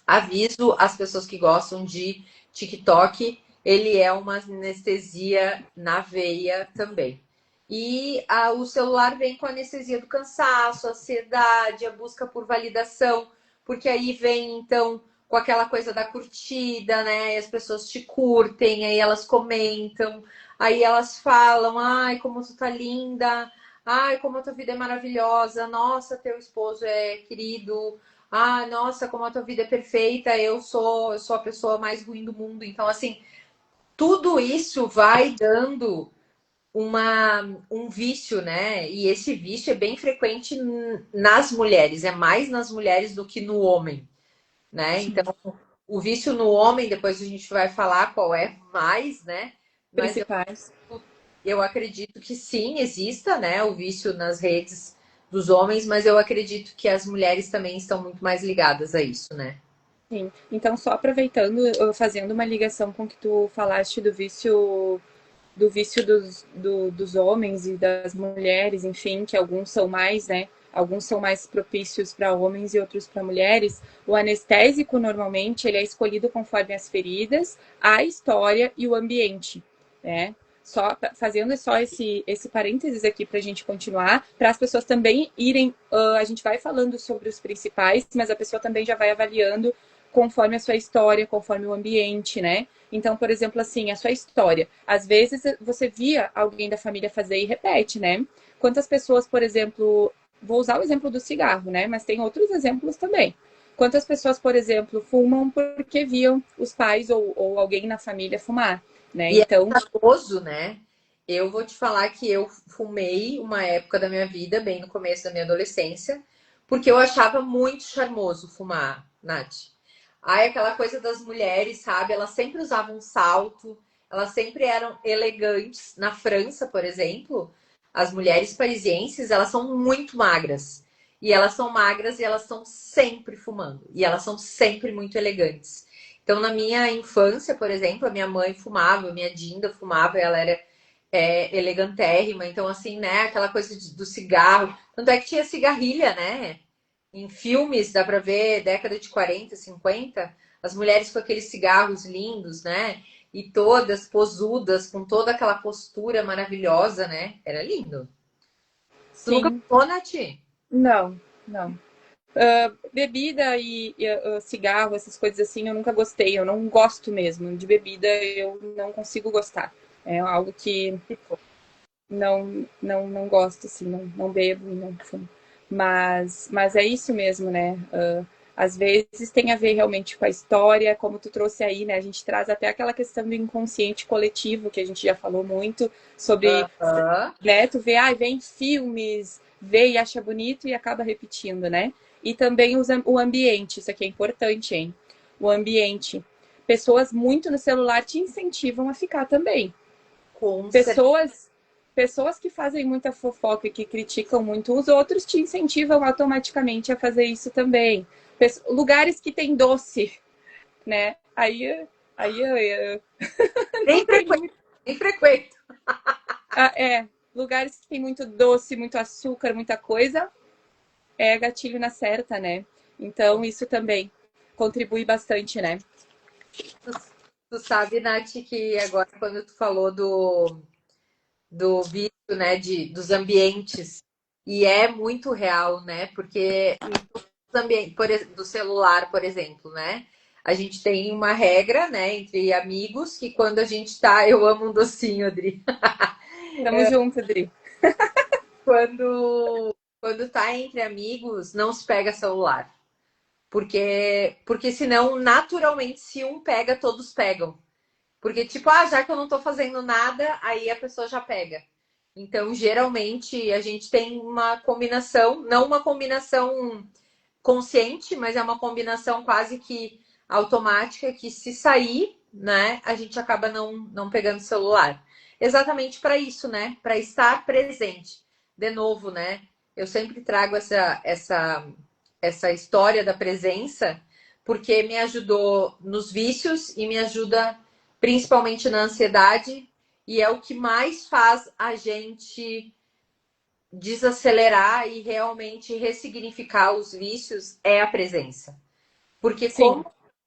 aviso as pessoas que gostam de TikTok, ele é uma anestesia na veia também. E o celular vem com a anestesia do cansaço, a ansiedade, a busca por validação, porque aí vem então com aquela coisa da curtida, né? As pessoas te curtem, aí elas comentam, aí elas falam: ai, como tu tá linda, ai, como a tua vida é maravilhosa, nossa, teu esposo é querido, ah, nossa, como a tua vida é perfeita, eu sou a pessoa mais ruim do mundo. Então, assim, tudo isso vai dando um vício, né? E esse vício é bem frequente nas mulheres, é mais nas mulheres do que no homem, né? Sim. Então, o vício no homem, depois a gente vai falar qual é mais, né? Mas Principais. eu acredito que sim, exista, né, o vício nas redes dos homens, mas eu acredito que as mulheres também estão muito mais ligadas a isso, né? Sim. Então, só aproveitando, fazendo uma ligação com o que tu falaste do vício do vício dos homens e das mulheres, enfim, que alguns são mais, né? Alguns são mais propícios para homens e outros para mulheres. O anestésico, normalmente, ele é escolhido conforme as feridas, a história e o ambiente, né? Só fazendo só esse parênteses aqui para a gente continuar, para as pessoas também irem. A gente vai falando sobre os principais, mas a pessoa também já vai avaliando conforme a sua história, conforme o ambiente, né? Então, por exemplo, assim, a sua história. Às vezes você via alguém da família fazer e repete, né? Quantas pessoas, por exemplo, vou usar o exemplo do cigarro, né? Mas tem outros exemplos também. Quantas pessoas, por exemplo, fumam porque viam os pais ou alguém na família fumar, né? E é Então, charmoso, né? Eu vou te falar que eu fumei uma época da minha vida, bem no começo da minha adolescência, porque eu achava muito charmoso fumar, Nath. Ai, aquela coisa das mulheres, sabe? Elas sempre usavam salto, elas sempre eram elegantes. Na França, por exemplo, as mulheres parisienses, elas são muito magras. E elas são magras e elas estão sempre fumando. E elas são sempre muito elegantes. Então, na minha infância, por exemplo, a minha mãe fumava, a minha Dinda fumava, ela era elegantérrima. Então, assim, né, aquela coisa do cigarro. Tanto é que tinha cigarrilha, né? Em filmes, dá pra ver, década de 40, 50, as mulheres com aqueles cigarros lindos, né? E todas posudas, com toda aquela postura maravilhosa, né? Era lindo. Tu nunca sim, fumou, Nath? não, não. Bebida e cigarro, essas coisas assim, eu nunca gostei. Eu não gosto mesmo de bebida, eu não consigo gostar. É algo que não gosto, assim, não bebo e não fumo. Mas é isso mesmo, né? Às vezes tem a ver realmente com a história, como tu trouxe aí, né? A gente traz até aquela questão do inconsciente coletivo, que a gente já falou muito, sobre, Aham. né? Tu vê, vem filmes, vê e acha bonito e acaba repetindo, né? E também o ambiente, isso aqui é importante, hein? O ambiente. Pessoas muito no celular te incentivam a ficar também. Com certeza. Pessoas que fazem muita fofoca e que criticam muito os outros te incentivam automaticamente a fazer isso também. Lugares que tem doce, né? Aí eu Nem não tenho frequento, muito. nem frequento. Lugares que tem muito doce, muito açúcar, muita coisa, é gatilho na certa, né? Então isso também contribui bastante, né? Tu, tu sabe, Nath, que agora quando tu falou do vício, né, dos ambientes, e é muito real, né? Porque os ambientes, do celular, por exemplo, né? A gente tem uma regra, né, entre amigos, que quando a gente tá, eu amo um docinho, Adri. Tamo junto, Adri. Quando tá entre amigos, não se pega celular. Porque senão, naturalmente, se um pega, todos pegam. Porque, tipo, já que eu não tô fazendo nada, aí a pessoa já pega. Então, geralmente, a gente tem uma combinação, não uma combinação consciente, mas é uma combinação quase que automática, que se sair, né, a gente acaba não pegando o celular. Exatamente para isso, né? Para estar presente. De novo, né? Eu sempre trago essa história da presença, porque me ajudou nos vícios e me ajuda principalmente na ansiedade, e é o que mais faz a gente desacelerar e realmente ressignificar os vícios é a presença. Porque Sim,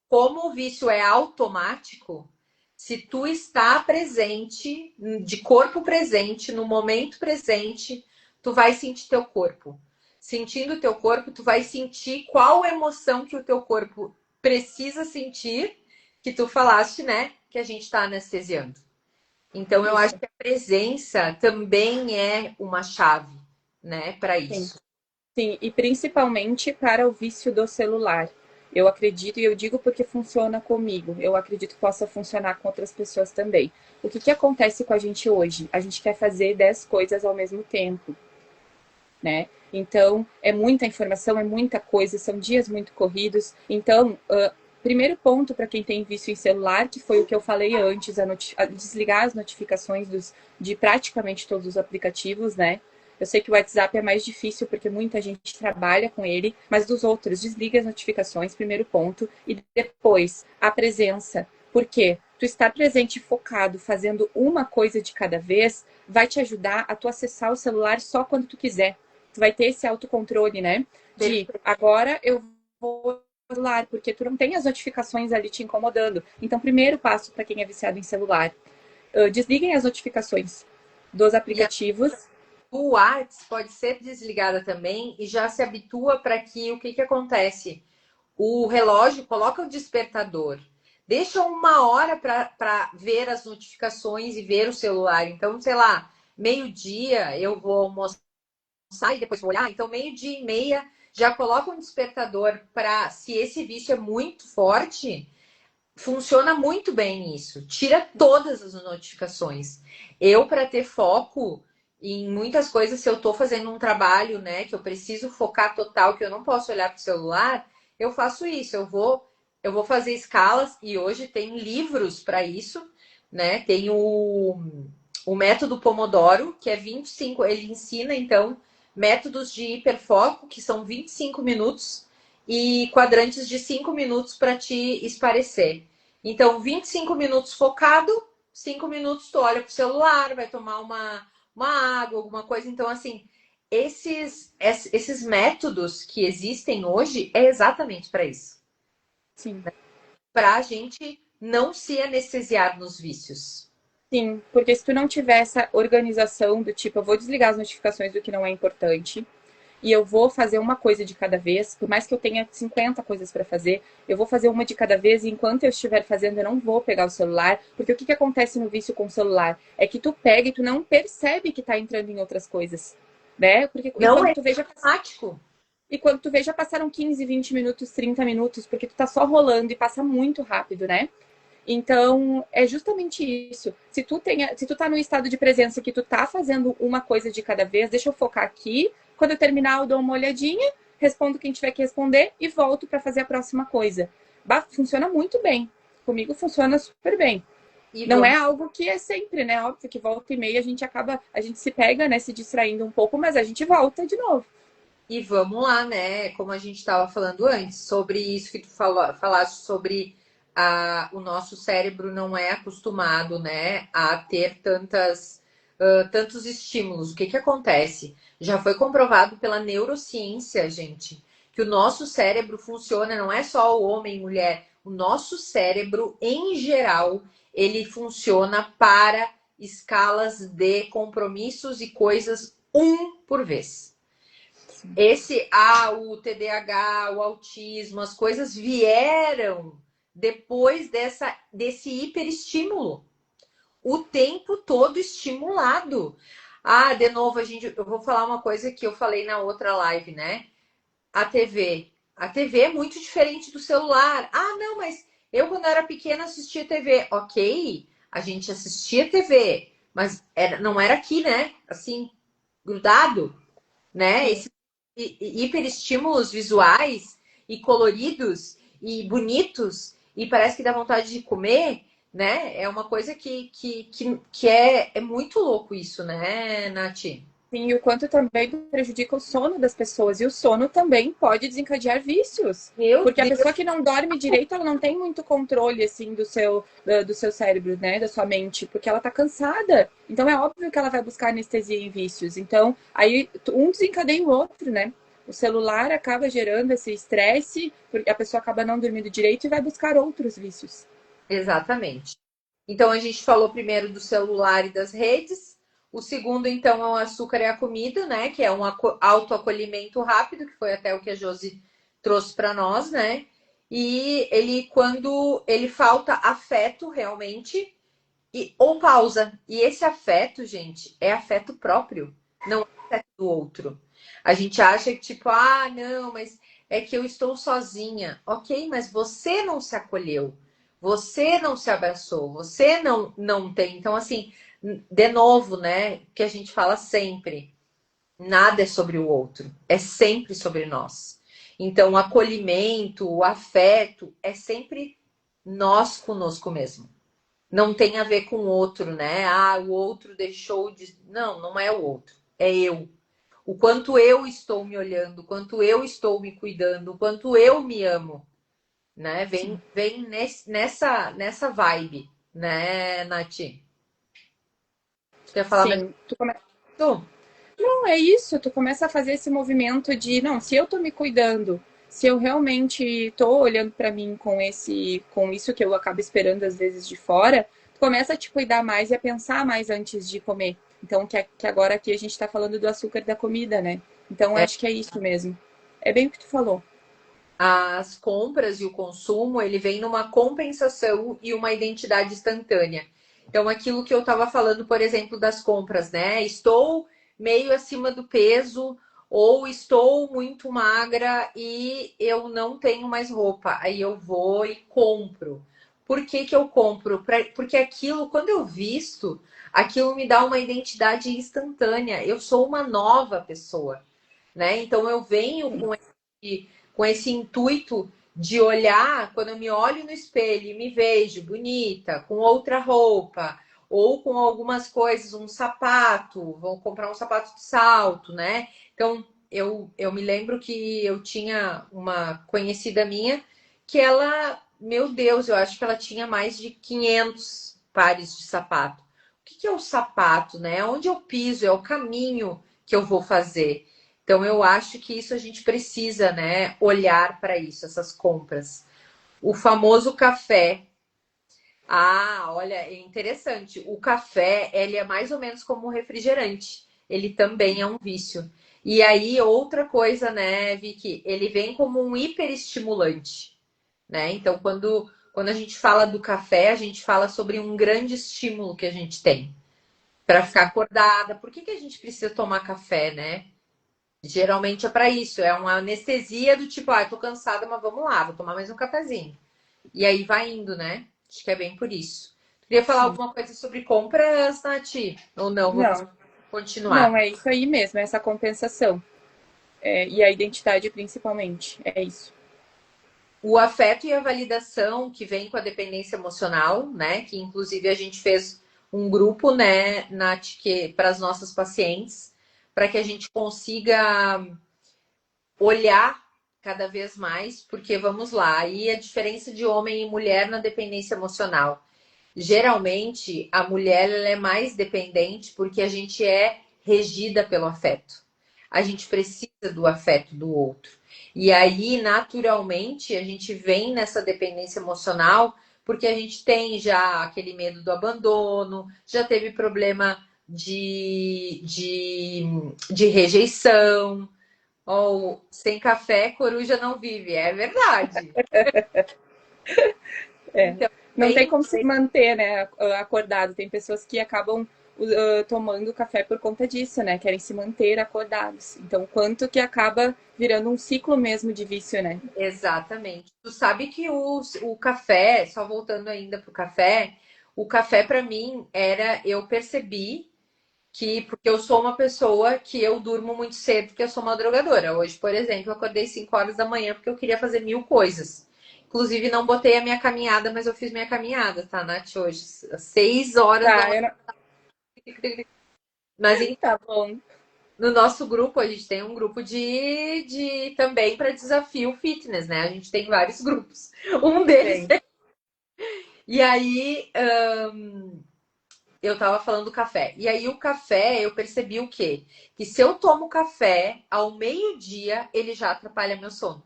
como o vício é automático, se tu está presente, de corpo presente, no momento presente, tu vai sentir teu corpo. Sentindo teu corpo, tu vai sentir qual emoção que o teu corpo precisa sentir, que tu falaste, né? Que a gente está anestesiando. Então, eu acho isso. que a presença também é uma chave, né, para Sim. isso. Sim, e principalmente para o vício do celular. Eu acredito, e eu digo porque funciona comigo, eu acredito que possa funcionar com outras pessoas também. O que acontece com a gente hoje? A gente quer fazer 10 coisas ao mesmo tempo, né? Então, é muita informação, é muita coisa, são dias muito corridos. Então, primeiro ponto para quem tem vício em celular, que foi o que eu falei antes, a desligar as notificações de praticamente todos os aplicativos, né? Eu sei que o WhatsApp é mais difícil porque muita gente trabalha com ele, mas dos outros, desliga as notificações, primeiro ponto. E depois, a presença. Por quê? tu estar presente e focado, fazendo uma coisa de cada vez, vai te ajudar a tu acessar o celular só quando tu quiser. Tu vai ter esse autocontrole, né? De agora eu vou no celular, porque tu não tem as notificações ali te incomodando. Então, primeiro passo para quem é viciado em celular, desliguem as notificações dos aplicativos. O WhatsApp pode ser desligada também e já se habitua para que o que acontece? O relógio coloca o despertador, deixa 1 hora para ver as notificações e ver o celular. Então, sei lá, meio-dia eu vou almoçar e depois vou olhar. Então, 12:30 já coloca um despertador para, se esse vício é muito forte, funciona muito bem isso. Tira todas as notificações. Eu, para ter foco em muitas coisas, se eu estou fazendo um trabalho, né, que eu preciso focar total, que eu não posso olhar para o celular, eu faço isso. Eu vou fazer escalas e hoje tem livros para isso, né? Tem o método Pomodoro, que é 25, ele ensina então métodos de hiperfoco, que são 25 minutos e quadrantes de 5 minutos para te esparecer. Então, 25 minutos focado, 5 minutos tu olha pro celular, vai tomar uma água, alguma coisa. Então, assim, esses métodos que existem hoje é exatamente para isso. Sim. Para a gente não se anestesiar nos vícios. Sim, porque se tu não tiver essa organização do tipo, eu vou desligar as notificações do que não é importante e eu vou fazer uma coisa de cada vez, por mais que eu tenha 50 coisas para fazer, eu vou fazer uma de cada vez e enquanto eu estiver fazendo, eu não vou pegar o celular, porque o que acontece no vício com o celular é que tu pega e tu não percebe que tá entrando em outras coisas, né? Porque Não é automático. e quando tu vê, já passaram 15, 20 minutos, 30 minutos, porque tu tá só rolando e passa muito rápido, né? Então, é justamente isso. Se tu tá num estado de presença que tu tá fazendo uma coisa de cada vez, deixa eu focar aqui. Quando eu terminar, eu dou uma olhadinha, respondo quem tiver que responder e volto para fazer a próxima coisa. Funciona muito bem. Comigo funciona super bem. E Não é vamos, algo que é sempre, né? Óbvio que volta e meia a gente se pega, né, se distraindo um pouco, mas a gente volta de novo. e vamos lá, né? Como a gente estava falando antes, sobre isso que tu falaste sobre o nosso cérebro não é acostumado, né, a ter tantos estímulos. O que acontece? Já foi comprovado pela neurociência, gente, que o nosso cérebro funciona, não é só o homem e mulher, o nosso cérebro, em geral, ele funciona para escalas de compromissos e coisas por vez. O TDAH, o autismo, as coisas vieram depois desse hiperestímulo. O tempo todo estimulado. De novo, eu vou falar uma coisa que eu falei na outra live, né? A TV. A TV é muito diferente do celular. Não, mas eu, quando era pequena, assistia TV. Ok, a gente assistia TV, mas não era aqui, né? Assim, grudado, né? Esses hiperestímulos visuais e coloridos e bonitos e parece que dá vontade de comer, né? É uma coisa que é muito louco isso, né, Nath? Sim, e o quanto também prejudica o sono das pessoas. E o sono também pode desencadear vícios. Meu Porque a Deus, pessoa que não dorme direito, ela não tem muito controle, assim, do seu cérebro, né? Da sua mente, porque ela tá cansada. Então é óbvio que ela vai buscar anestesia em vícios. Então, aí um desencadeia o outro, né? O celular acaba gerando esse estresse, porque a pessoa acaba não dormindo direito e vai buscar outros vícios. exatamente. Então a gente falou primeiro do celular e das redes. O segundo, então, é o açúcar e a comida, né? Que é um autoacolhimento rápido, que foi até o que a Josi trouxe para nós, né? E quando ele falta afeto realmente, ou pausa. E esse afeto, gente, é afeto próprio, não é afeto do outro. A gente acha que, tipo, não, mas é que eu estou sozinha. Ok, mas você não se acolheu, você não se abraçou, você não tem. Então, assim, de novo, né, que a gente fala sempre, nada é sobre o outro, é sempre sobre nós. Então, o acolhimento, o afeto, é sempre nós conosco mesmo. Não tem a ver com o outro, né? O outro deixou de. Não, não é o outro. É eu. O quanto eu estou me olhando, o quanto eu estou me cuidando, o quanto eu me amo, né? Vem nessa vibe, né, Nath? Tu quer falar mais? Sim, Tu? não, é isso, tu começa a fazer esse movimento de, não, se eu tô me cuidando, se eu realmente tô olhando para mim com isso que eu acabo esperando às vezes de fora, tu começa a te cuidar mais e a pensar mais antes de comer. Então, que agora aqui a gente tá falando do açúcar da comida, né? Então, eu É, acho que é isso mesmo. É bem o que tu falou. as compras e o consumo, ele vem numa compensação e uma identidade instantânea. Então, aquilo que eu estava falando, por exemplo, das compras, né? Estou meio acima do peso ou estou muito magra e eu não tenho mais roupa. Aí eu vou e compro. Por que que eu compro? Porque aquilo, quando eu visto, aquilo me dá uma identidade instantânea. Eu sou uma nova pessoa, né? Então eu venho com esse intuito de olhar, quando eu me olho no espelho e me vejo bonita, com outra roupa, ou com algumas coisas, um sapato, vou comprar um sapato de salto, né? Então, eu me lembro que eu tinha uma conhecida minha que ela, meu Deus, eu acho que ela tinha mais de 500 pares de sapato. O que é o sapato, né? Onde eu piso, é o caminho que eu vou fazer. Então, eu acho que isso a gente precisa, né, olhar para isso, essas compras. O famoso café. Ah, olha, é interessante. O café, ele é mais ou menos como um refrigerante. Ele também é um vício. E aí, outra coisa, né, Vicky? Ele vem como um hiperestimulante, né? Então, quando a gente fala do café, a gente fala sobre um grande estímulo que a gente tem para ficar acordada. Por que a gente precisa tomar café, né? Geralmente é para isso, é uma anestesia do tipo, tô cansada, mas vamos lá, vou tomar mais um cafezinho. E aí vai indo, né? Acho que é bem por isso. Queria falar Sim. alguma coisa sobre compras, Nath? Ou não? Vamos Não, continuar. não, é isso aí mesmo, essa compensação. É, e a identidade principalmente. É isso. O afeto e a validação que vem com a dependência emocional, né? Que inclusive a gente fez um grupo, né, Nath, para as nossas pacientes, para que a gente consiga olhar cada vez mais, porque vamos lá, aí a diferença de homem e mulher na dependência emocional. Geralmente, a mulher ela é mais dependente porque a gente é regida pelo afeto. A gente precisa do afeto do outro. E aí, naturalmente, a gente vem nessa dependência emocional porque a gente tem já aquele medo do abandono, já teve problema de rejeição, ou sem café, coruja não vive. É verdade. É. Então, Não tem bem, como se manter, né, acordado. Tem pessoas que acabam tomando café por conta disso, né? Querem se manter acordados. Então, quanto que acaba virando um ciclo mesmo de vício, né? exatamente. Tu sabe que o café, só voltando ainda pro café, o café para mim era, eu percebi que, porque eu sou uma pessoa que eu durmo muito cedo, porque eu sou madrugadora. Hoje, por exemplo, eu acordei 5 horas da manhã porque eu queria fazer 1000 coisas. Inclusive, não botei a minha caminhada, mas eu fiz minha caminhada, tá, Nath? Hoje, às 6 horas da Tá, manhã. eu não... Mas tá bom. no nosso grupo, a gente tem um grupo de também para desafio fitness, né? A gente tem vários grupos. Um deles. Tem. E aí, eu tava falando do café. E aí, o café, eu percebi o quê? Que se eu tomo café ao meio-dia, ele já atrapalha meu sono.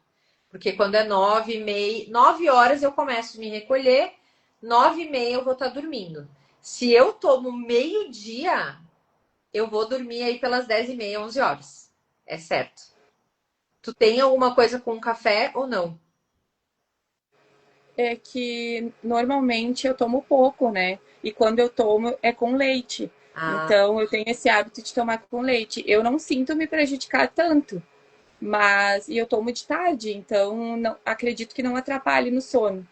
Porque quando é 9h30, 9 horas eu começo a me recolher, 9h30 eu vou estar dormindo. Se eu tomo meio-dia, eu vou dormir aí pelas 10h30, 11 horas. É certo. Tu tem alguma coisa com café ou não? É que normalmente eu tomo pouco, né? E quando eu tomo é com leite. Ah, Então eu tenho esse hábito de tomar com leite. Eu não sinto me prejudicar tanto, mas e eu tomo de tarde, então não, acredito que não atrapalhe no sono.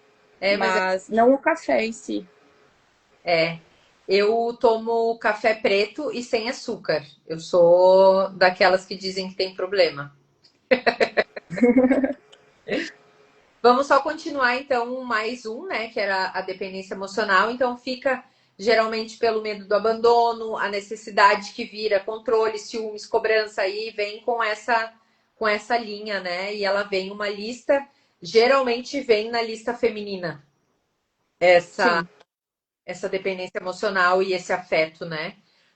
mas Mas não o café em si. é. Eu tomo café preto e sem açúcar. Eu sou daquelas que dizem que tem problema. Vamos só continuar então mais um, né, que era a dependência emocional. Então fica geralmente pelo medo do abandono, a necessidade que vira controle, ciúmes, cobrança aí vem com essa linha, né? E ela vem uma lista, geralmente vem na lista feminina. Essa Sim. essa dependência emocional e esse afeto, né?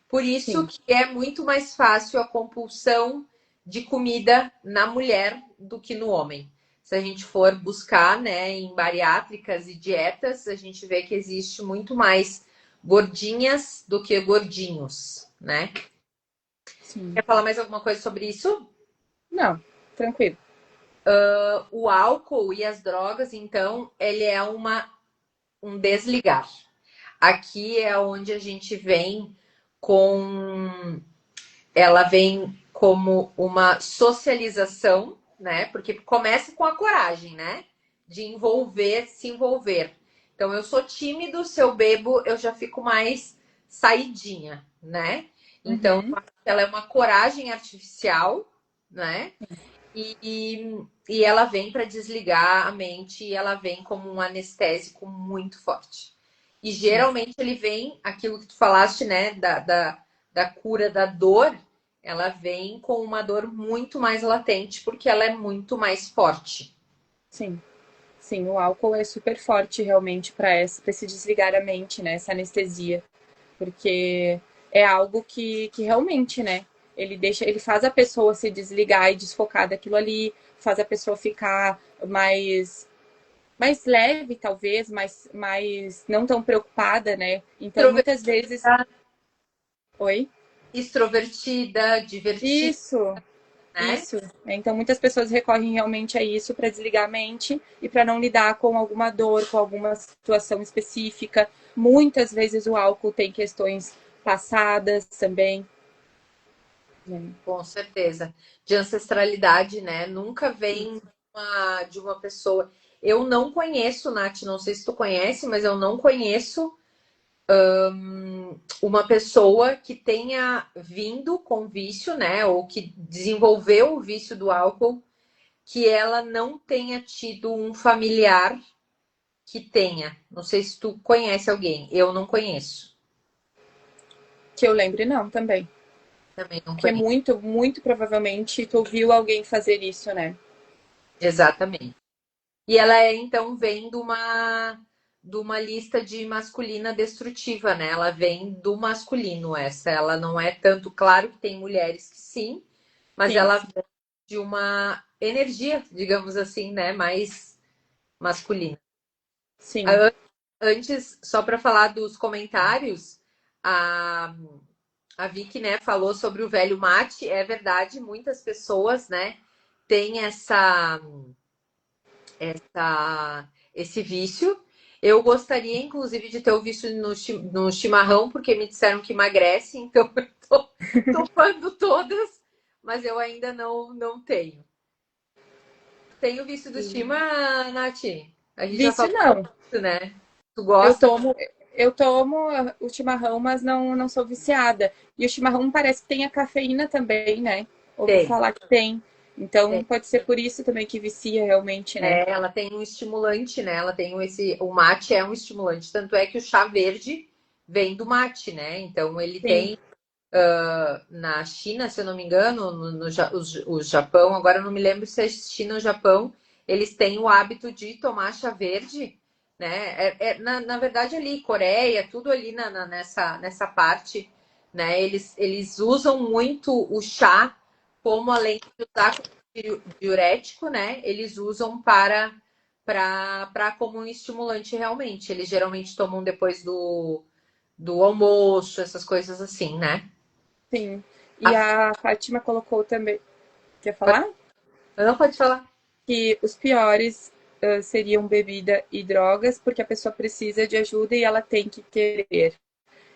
Por isso Sim. que é muito mais fácil a compulsão de comida na mulher do que no homem. Se a gente for buscar, né, em bariátricas e dietas, a gente vê que existe muito mais gordinhas do que gordinhos, né? Sim. Quer falar mais alguma coisa sobre isso? Não, tranquilo. O álcool e as drogas, então, ele é um desligar. Aqui é onde a gente vem com. Ela vem como uma socialização, né? Porque começa com a coragem, né? De envolver, se envolver. Então, eu sou tímido, se eu bebo, eu já fico mais saidinha, né? Então, Uhum. ela é uma coragem artificial, né? E ela vem para desligar a mente e ela vem como um anestésico muito forte. E Sim. geralmente ele vem, aquilo que tu falaste, né, da cura da dor, ela vem com uma dor muito mais latente, porque ela é muito mais forte. Sim. Sim, o álcool é super forte realmente para esse desligar a mente, né? Essa anestesia. Porque é algo que realmente, né? Ele faz a pessoa se desligar e desfocar daquilo ali, faz a pessoa ficar mais leve, talvez, mais não tão preocupada, né? Então, muitas vezes. Extrovertida, Oi? extrovertida, divertida, Isso, né? isso. Então, muitas pessoas recorrem realmente a isso para desligar a mente e para não lidar com alguma dor, com alguma situação específica. Muitas vezes o álcool tem questões passadas também. Com certeza. De ancestralidade, né? Nunca vem Isso. de uma pessoa. Eu não conheço, Nath, não sei se tu conhece, mas eu não conheço uma pessoa que tenha vindo com vício, né? Ou que desenvolveu o vício do álcool, que ela não tenha tido um familiar que tenha. Não sei se tu conhece alguém. Eu não conheço. Que eu lembre, não, também. Também não Que é conheço. muito, muito provavelmente tu viu alguém fazer isso, né? Exatamente. E ela é, então, vem de uma lista de masculina destrutiva, né? Ela vem do masculino, essa. Ela não é tanto, claro que tem mulheres que sim, mas Sim, ela vem de uma energia, digamos assim, né? Mais masculina. sim, Antes, só para falar dos comentários, a, a Vicky, né, falou sobre o velho mate. É verdade, muitas pessoas, né, têm esse vício. Eu gostaria, inclusive, de ter o vício no chimarrão, porque me disseram que emagrece, então eu tô topando todas, mas eu ainda não tenho. Tem o vício do sim. chima, Nath? A gente já Vício falou não. disso, né? Tu Eu gosta? tomo, eu tomo o chimarrão, mas não sou viciada. E o chimarrão parece que tem a cafeína também, né? Ouvi Tem. falar que tem. Então Tem. pode ser por isso também que vicia realmente, né? É, ela tem um estimulante, né? Ela tem o mate é um estimulante, tanto é que o chá verde vem do mate, né? Então ele Sim, tem na China, se eu não me engano, o Japão, agora eu não me lembro se é China ou Japão, eles têm o hábito de tomar chá verde, né? Na verdade, ali, Coreia, tudo ali nessa parte, né? Eles usam muito o chá como, além de usar como diurético, né? Eles usam para como um estimulante realmente. Eles geralmente tomam depois do almoço, essas coisas assim, né? sim. E a Fátima colocou também. Quer Pode, falar? não pode falar. Que os piores seriam bebida e drogas, porque a pessoa precisa de ajuda e ela tem que querer.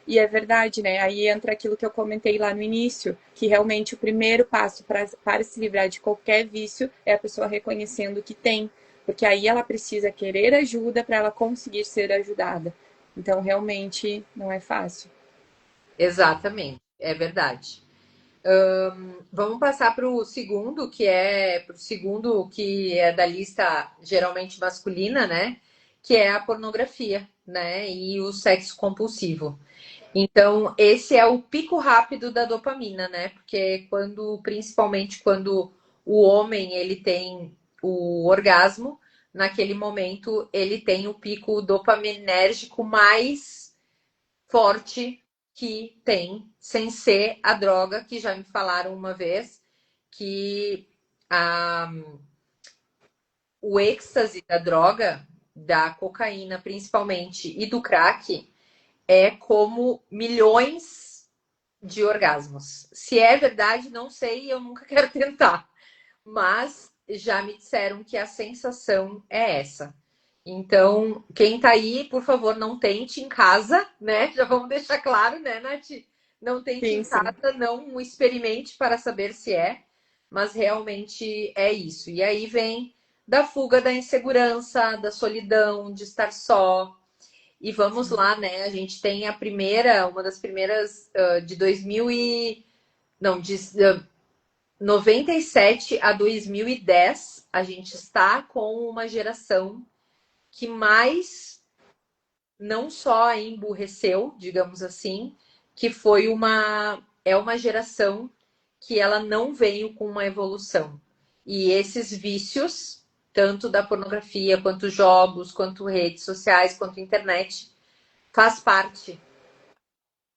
E é verdade, né? Aí entra aquilo que eu comentei lá no início, que realmente o primeiro passo para se livrar de qualquer vício é a pessoa reconhecendo que tem, porque aí ela precisa querer ajuda para ela conseguir ser ajudada. Então, realmente não é fácil. Exatamente, é verdade. Vamos passar para o segundo, que é da lista geralmente masculina, né? Que é a pornografia, né? E o sexo compulsivo. Então, esse é o pico rápido da dopamina, né? Porque principalmente quando o homem ele tem o orgasmo, naquele momento ele tem o pico dopaminérgico mais. forte que tem, sem ser a droga, que já me falaram uma vez, que o êxtase da droga, da cocaína principalmente, e do crack, é como milhões de orgasmos. Se é verdade, não sei, eu nunca quero tentar. Mas já me disseram que a sensação é essa. Então, quem tá aí, por favor, não tente em casa, né? Já vamos deixar claro, né, Nath? Não tente Sim, em sim. casa, não experimente para saber se é, mas realmente é isso. E aí vem da fuga da insegurança, da solidão, de estar só. E vamos lá, né? A gente tem a primeira, uma das primeiras de 2000 e... Não, de 97 a 2010, a gente está com uma geração que mais não só emburreceu, digamos assim, que foi uma geração que ela não veio com uma evolução. E esses vícios, tanto da pornografia, quanto jogos, quanto redes sociais, quanto internet, faz parte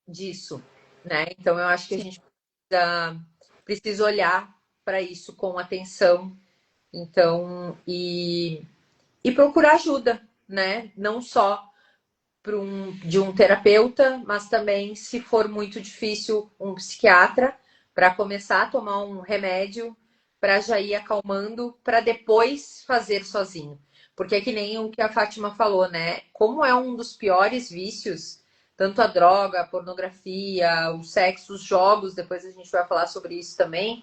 disso, né? Então eu acho que a Sim. gente precisa olhar para isso com atenção. Então, e procurar ajuda, né? Não só de um terapeuta, mas também, se for muito difícil, um psiquiatra, para começar a tomar um remédio, para já ir acalmando, para depois fazer sozinho. Porque é que nem o que a Fátima falou, né? Como é um dos piores vícios, tanto a droga, a pornografia, o sexo, os jogos, depois a gente vai falar sobre isso também.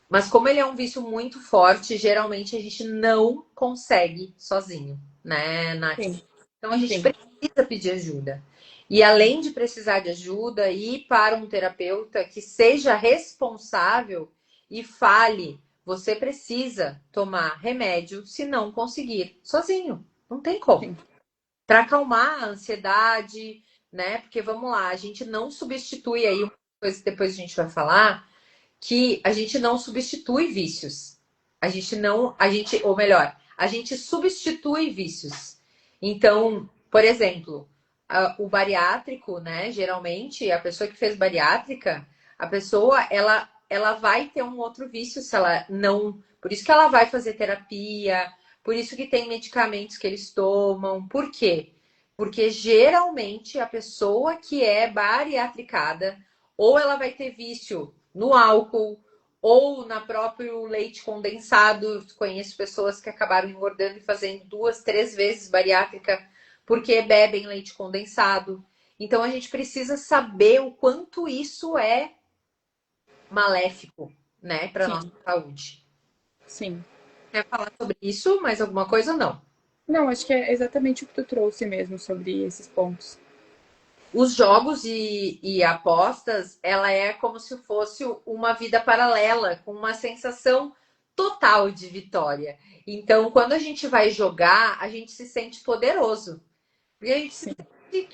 Mas como ele é um vício muito forte, geralmente a gente não consegue sozinho, né, Nath? Sim, Então a gente sim, precisa pedir ajuda. E além de precisar de ajuda, ir para um terapeuta que seja responsável e fale: você precisa tomar remédio se não conseguir sozinho. Não tem como. sim, Para acalmar a ansiedade, né? Porque vamos lá, a gente não substitui aí uma coisa que depois a gente vai falar, que a gente não substitui vícios. Ou melhor, a gente substitui vícios. Então, por exemplo, o bariátrico, né? Geralmente, a pessoa que fez bariátrica, a pessoa, ela vai ter um outro vício se ela não. Por isso que ela vai fazer terapia, por isso que tem medicamentos que eles tomam. Por quê? Porque geralmente a pessoa que é bariatricada, ou ela vai ter vício no álcool, ou na próprio leite condensado. Eu conheço pessoas que acabaram engordando e fazendo 2, 3 vezes bariátrica porque bebem leite condensado. Então a gente precisa saber o quanto isso é maléfico, né, para nossa sim, saúde. sim. Quer falar sobre isso? Mais alguma coisa ou não? Não, acho que é exatamente o que tu trouxe mesmo sobre esses pontos. Os jogos e apostas, ela é como se fosse uma vida paralela, com uma sensação total de vitória. Então, quando a gente vai jogar, a gente se sente poderoso. Porque a gente se Sim, sente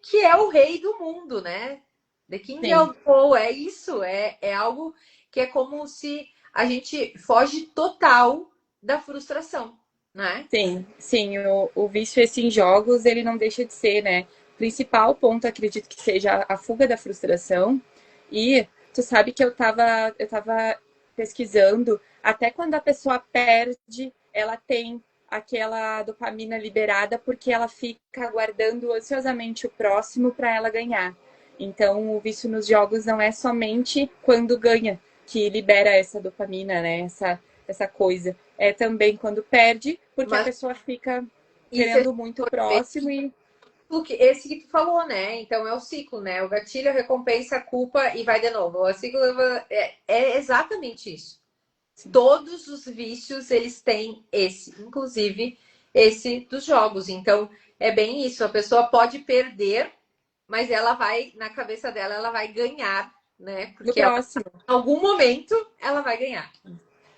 que é o rei do mundo, né? The King sim, of All, é isso. É algo que é como se a gente foge total da frustração, né? sim, sim. O vício esse em jogos, ele não deixa de ser, né? O principal ponto, acredito que seja a fuga da frustração. E tu sabe que eu tava pesquisando, até quando a pessoa perde, ela tem aquela dopamina liberada porque ela fica aguardando ansiosamente o próximo para ela ganhar. Então, o vício nos jogos não é somente quando ganha que libera essa dopamina, né? Essa coisa. É também quando perde, porque a Mas pessoa fica e se a querendo gente muito for ver próximo e esse que tu falou, né? Então é o ciclo, né? O gatilho, a recompensa, a culpa e vai de novo. O ciclo é exatamente isso. sim, Todos os vícios eles têm esse, inclusive esse dos jogos. Então é bem isso. A pessoa pode perder, mas ela vai, na cabeça dela, ela vai ganhar, né? do Porque ela, próximo. em algum momento ela vai ganhar.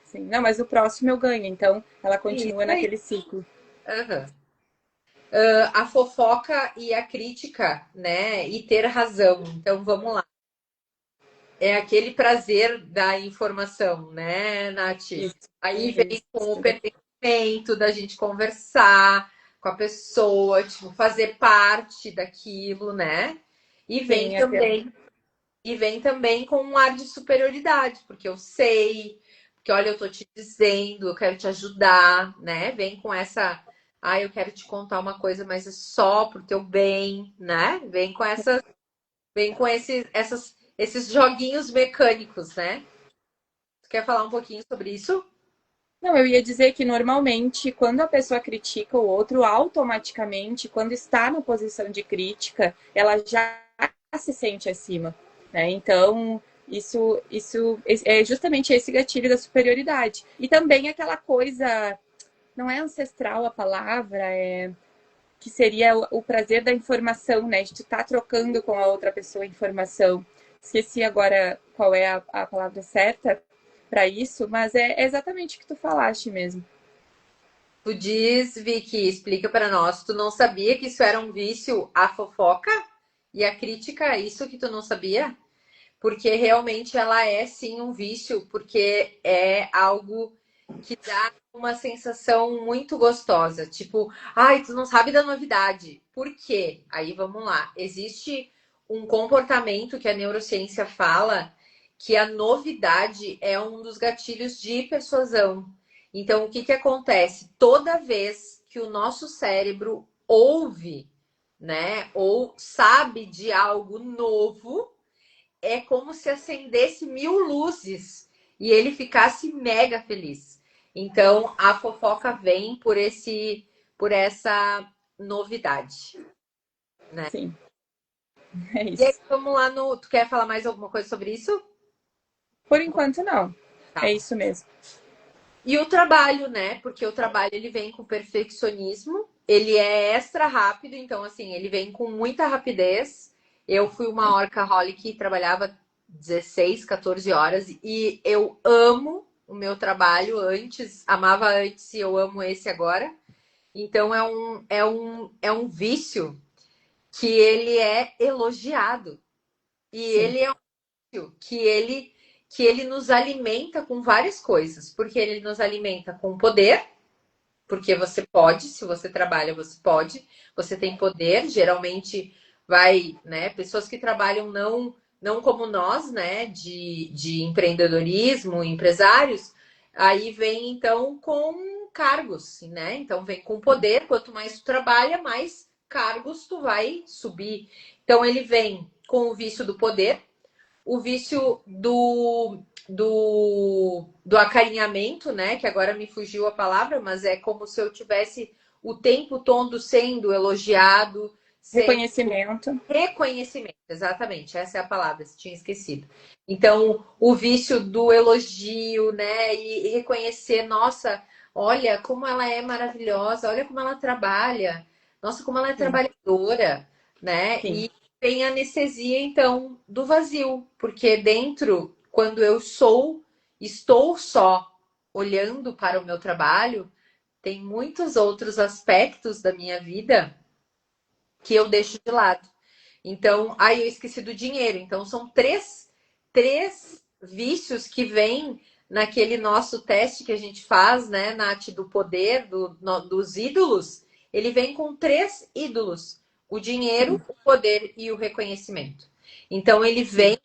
Sim, não, mas o próximo eu ganho, então ela Isso continua aí. naquele ciclo. Uhum. A fofoca e a crítica, né? E ter razão. Então vamos lá. É aquele prazer da informação, né, Nath? Isso, Aí vem isso. com o pertencimento, da gente conversar, com a pessoa, tipo, fazer parte daquilo, né? E vem Sim, até. também, e vem também com um ar de superioridade, porque eu sei, porque olha, eu tô te dizendo, eu quero te ajudar, né? Vem com essa, ah, eu quero te contar uma coisa, mas é só pro teu bem, né? Vem com esses joguinhos mecânicos, né? Tu quer falar um pouquinho sobre isso? Não, eu ia dizer que normalmente, quando a pessoa critica o outro, automaticamente, quando está na posição de crítica, ela já se sente acima, né? Então, isso é justamente esse gatilho da superioridade. E também aquela coisa, não é ancestral a palavra, que seria o prazer da informação, né? De tu estar trocando com a outra pessoa informação. Esqueci agora qual é a palavra certa para isso, mas é exatamente o que tu falaste mesmo. Tu diz, Vicky, explica para nós, tu não sabia que isso era um vício, a fofoca e a crítica, é isso que tu não sabia? Porque realmente ela é sim um vício, porque é algo que dá uma sensação muito gostosa. Tipo, ai, tu não sabe da novidade. Por quê? Aí vamos lá. Existe um comportamento que a neurociência fala que a novidade é um dos gatilhos de persuasão. Então, o que que acontece? Toda vez que o nosso cérebro ouve, né, ou sabe de algo novo, é como se acendesse 1000 luzes e ele ficasse mega feliz. Então a fofoca vem por essa novidade, né? Sim, é E aí isso. vamos lá no, tu quer falar mais alguma coisa sobre isso? Por enquanto, não. É Tá. isso mesmo. E o trabalho, né? Porque o trabalho ele vem com perfeccionismo, ele é extra rápido, então assim, ele vem com muita rapidez. Eu fui uma workaholic que trabalhava 16, 14 horas e eu amo o meu trabalho antes, amava antes e eu amo esse agora. Então é um vício que ele é elogiado e Sim, ele é que ele nos alimenta com várias coisas, porque ele nos alimenta com poder, porque você pode, se você trabalha, você pode, você tem poder, geralmente vai, né, pessoas que trabalham não como nós, né, de empreendedorismo, empresários, aí vem então com cargos, né? Então vem com poder, quanto mais tu trabalha, mais cargos tu vai subir. Então ele vem com o vício do poder, o vício do acarinhamento, né? Que agora me fugiu a palavra, mas é como se eu tivesse o tempo todo sendo elogiado, sendo reconhecimento. reconhecimento. Exatamente, essa é a palavra, se tinha esquecido. Então, o vício do elogio, né? E reconhecer, nossa, olha como ela é maravilhosa, olha como ela trabalha, nossa, como ela é Sim, trabalhadora, né? sim, E tem a anestesia, então, do vazio, porque dentro, quando eu estou só olhando para o meu trabalho, tem muitos outros aspectos da minha vida que eu deixo de lado. Então, aí eu esqueci do dinheiro. Então, são três vícios que vêm naquele nosso teste que a gente faz, né, Nath, do poder, dos ídolos. Ele vem com 3 ídolos: o dinheiro, sim, o poder e o reconhecimento. Então, ele sim. vem.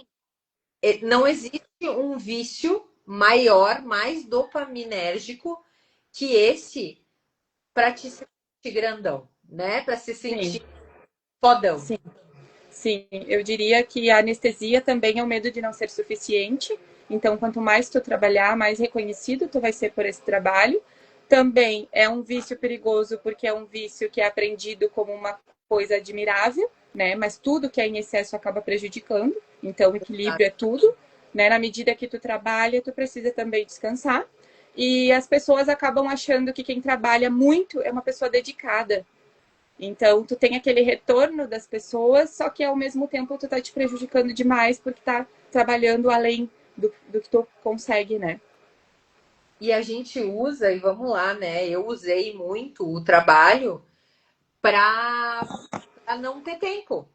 Não existe um vício maior, mais dopaminérgico que esse para te sentir grandão, né? Para se Sim, sentir fodão. sim. Sim, eu diria que a anestesia também é o medo de não ser suficiente. Então, quanto mais tu trabalhar, mais reconhecido tu vai ser por esse trabalho. Também é um vício perigoso, porque é um vício que é aprendido como uma coisa admirável, né? Mas tudo que é em excesso acaba prejudicando. Então, o equilíbrio é tudo, né? Na medida que tu trabalha, tu precisa também descansar. E as pessoas acabam achando que quem trabalha muito é uma pessoa dedicada. Então, tu tem aquele retorno das pessoas, só que ao mesmo tempo tu tá te prejudicando demais porque tá trabalhando além do que tu consegue, né? E a gente usa, e vamos lá, né? Eu usei muito o trabalho para não ter tempo,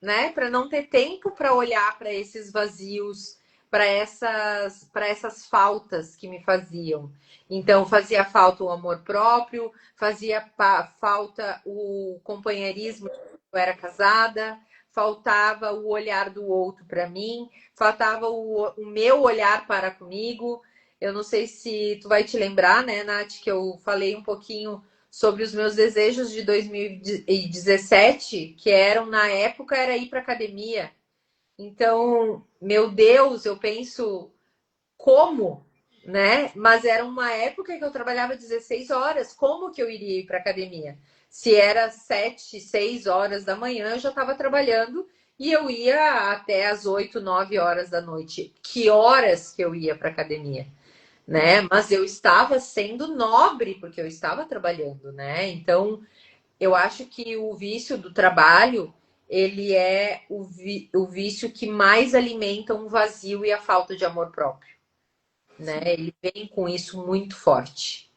né? Para não ter tempo para olhar para esses vazios, para essas faltas que me faziam. Então, fazia falta o amor próprio, fazia falta o companheirismo, eu era casada, faltava o olhar do outro para mim, faltava o meu olhar para comigo. Eu não sei se tu vai te lembrar, né, Nath, que eu falei um pouquinho sobre os meus desejos de 2017, que eram, na época, era ir para academia. Então, meu Deus, eu penso como, né? Mas era uma época que eu trabalhava 16 horas, como que eu iria ir para academia? Se era 7, 6 horas da manhã, eu já estava trabalhando e eu ia até as 8, 9 horas da noite. Que horas que eu ia para academia? Né? Mas eu estava sendo nobre porque eu estava trabalhando, né? Então, eu acho que o vício do trabalho, ele é o vício que mais alimenta um vazio e a falta de amor próprio, né? Ele vem com isso muito forte.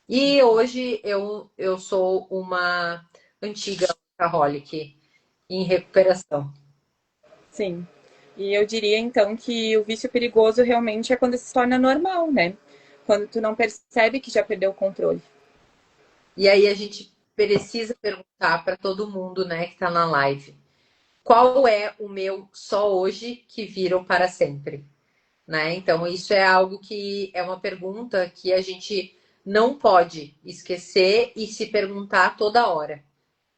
E hoje eu sou uma antiga workaholic em recuperação. Sim. E eu diria então que o vício perigoso realmente é quando se torna normal, né? Quando tu não percebe que já perdeu o controle. E aí a gente precisa perguntar para todo mundo, né, que está na live, qual é o meu só hoje que viram para sempre, né? Então isso é algo que é uma pergunta que a gente não pode esquecer e se perguntar toda hora,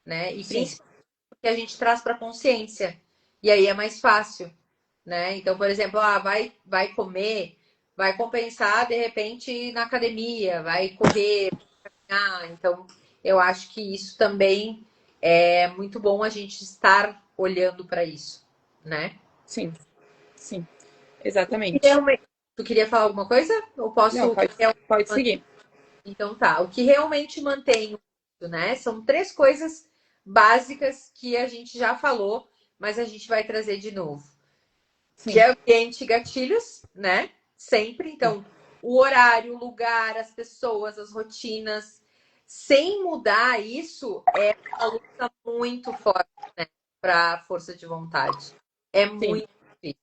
né? E Sim, principalmente que a gente traz para consciência. E aí é mais fácil, né? Então, por exemplo, vai comer, vai compensar de repente na academia, vai correr. Então, eu acho que isso também é muito bom a gente estar olhando para isso, né? sim, sim, exatamente. Realmente... Tu queria falar alguma coisa? Eu Não, posso. pode seguir. Então tá. O que realmente mantém isso, né? São três coisas básicas que a gente já falou, mas a gente vai trazer de novo. Que Sim, é ambiente e gatilhos, né? Sempre. Então, o horário, o lugar, as pessoas, as rotinas. Sem mudar isso, é uma luta muito forte, né? Para força de vontade. É sim, muito difícil.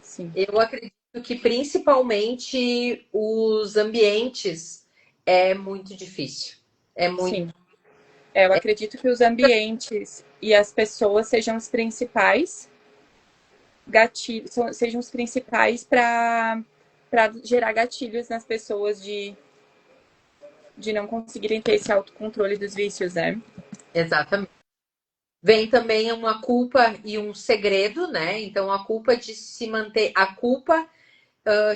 sim, Eu acredito que principalmente os ambientes é muito difícil. É muito. sim. É, eu acredito que os ambientes e as pessoas sejam os principais gatilhos, sejam os principais para gerar gatilhos nas pessoas de não conseguirem ter esse autocontrole dos vícios, né? Exatamente. Vem também uma culpa e um segredo, né? Então a culpa de se manter, a culpa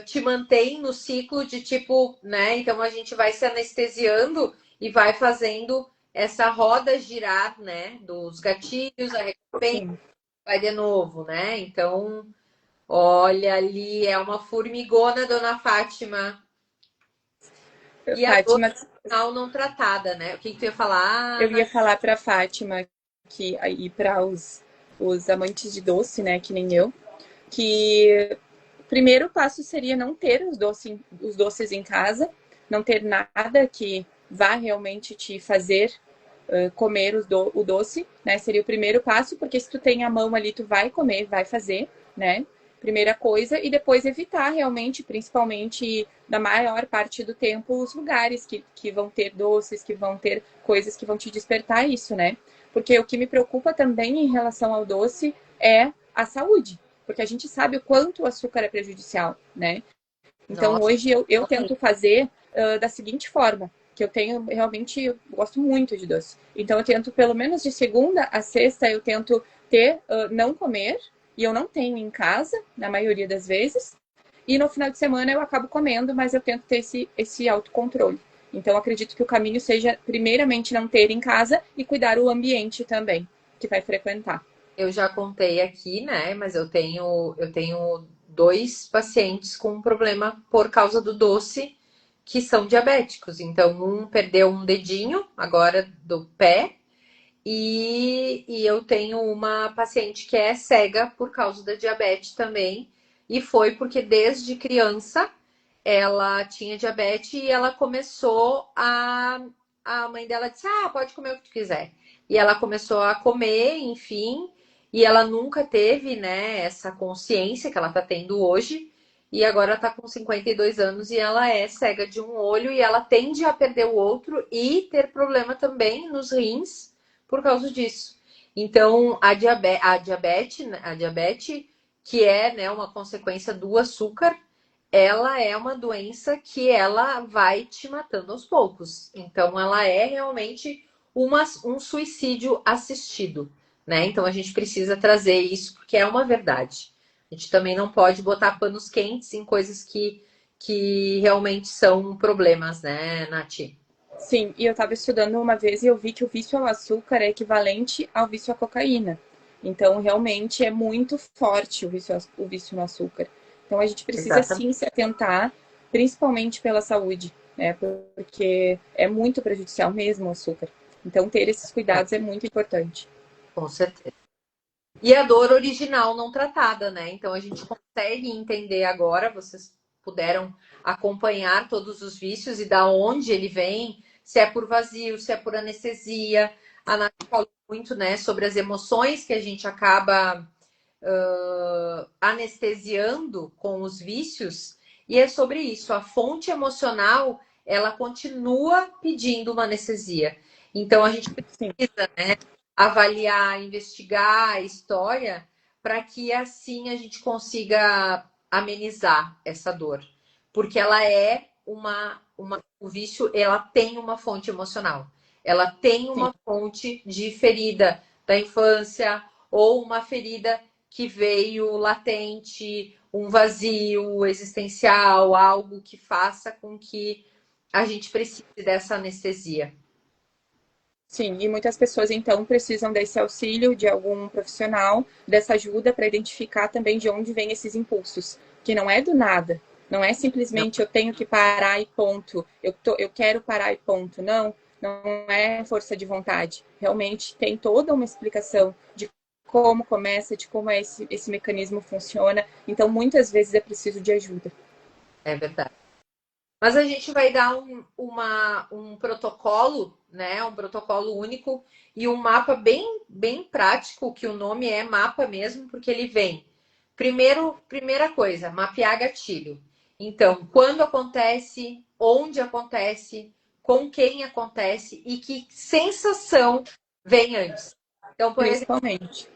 te mantém no ciclo de tipo, né? Então a gente vai se anestesiando e vai fazendo essa roda girar, né? Dos gatilhos, a recompensa, Sim. vai de novo, né? Então, olha ali, é uma formigona, dona Fátima. E a dor Fátima, final não tratada, né? O que, que tu ia falar, eu Ana? ia falar para Fátima que aí para os amantes de doce, né, que nem eu, que o primeiro passo seria não ter os doces em casa, não ter nada que vá realmente te fazer comer o doce, né? Seria o primeiro passo, porque se tu tem a mão ali, tu vai comer, vai fazer, né? Primeira coisa, e depois evitar realmente, principalmente na maior parte do tempo, os lugares que vão ter doces, que vão ter coisas que vão te despertar isso, né? Porque o que me preocupa também em relação ao doce é a saúde, porque a gente sabe o quanto o açúcar é prejudicial, né? Então, Nossa, hoje eu tento fazer da seguinte forma, que eu tenho realmente, eu gosto muito de doce. Então, eu tento, pelo menos de segunda a sexta, eu tento ter, não comer, e eu não tenho em casa, na maioria das vezes. E no final de semana eu acabo comendo, mas eu tento ter esse autocontrole. Então, acredito que o caminho seja, primeiramente, não ter em casa e cuidar o ambiente também, que vai frequentar. eu já contei aqui, né? Mas eu tenho dois pacientes com um problema por causa do doce que são diabéticos. Então, um perdeu um dedinho agora do pé e eu tenho uma paciente que é cega por causa da diabetes também. E foi porque desde criança ela tinha diabetes e ela começou a mãe dela disse: "Ah, pode comer o que tu quiser". E ela começou a comer, enfim, e ela nunca teve, né, essa consciência que ela está tendo hoje, e agora está com 52 anos e ela é cega de um olho e ela tende a perder o outro e ter problema também nos rins por causa disso. Então, a diabetes, que é, né, uma consequência do açúcar, ela é uma doença que ela vai te matando aos poucos. Então, ela é realmente um suicídio assistido, né? Então, a gente precisa trazer isso porque é uma verdade. A gente também não pode botar panos quentes em coisas que realmente são problemas, né, Nath? Sim, e eu estava estudando uma vez e eu vi que o vício ao açúcar é equivalente ao vício à cocaína. Então, realmente é muito forte o vício no açúcar. Então, a gente precisa Exatamente, sim se atentar, principalmente pela saúde, né? Porque é muito prejudicial mesmo o açúcar. Então, ter esses cuidados é muito importante. com certeza. E a dor original não tratada, né? Então a gente consegue entender agora, vocês puderam acompanhar todos os vícios e da onde ele vem, se é por vazio, se é por anestesia. A Nath falou muito, né, sobre as emoções que a gente acaba anestesiando com os vícios, e é sobre isso. A fonte emocional, ela continua pedindo uma anestesia. Então a gente Sim, precisa, né, avaliar, investigar a história para que assim a gente consiga amenizar essa dor, porque ela é o vício, ela tem uma fonte emocional, ela tem sim. uma fonte de ferida da infância ou uma ferida que veio latente, um vazio existencial, algo que faça com que a gente precise dessa anestesia. Sim, e muitas pessoas então precisam desse auxílio de algum profissional, dessa ajuda para identificar também de onde vêm esses impulsos, que não é do nada, não é Não, simplesmente eu tenho que parar e ponto, eu quero parar e ponto, não, não é força de vontade. Realmente tem toda uma explicação de como começa, de como esse mecanismo funciona, então muitas vezes é preciso de ajuda. é verdade. Mas a gente vai dar um protocolo, né? Um protocolo único e um mapa bem prático, que o nome é mapa mesmo, porque ele vem. Primeira coisa, mapear gatilho. Então, quando acontece, onde acontece, com quem acontece e que sensação vem antes. Então, por exemplo, Principalmente.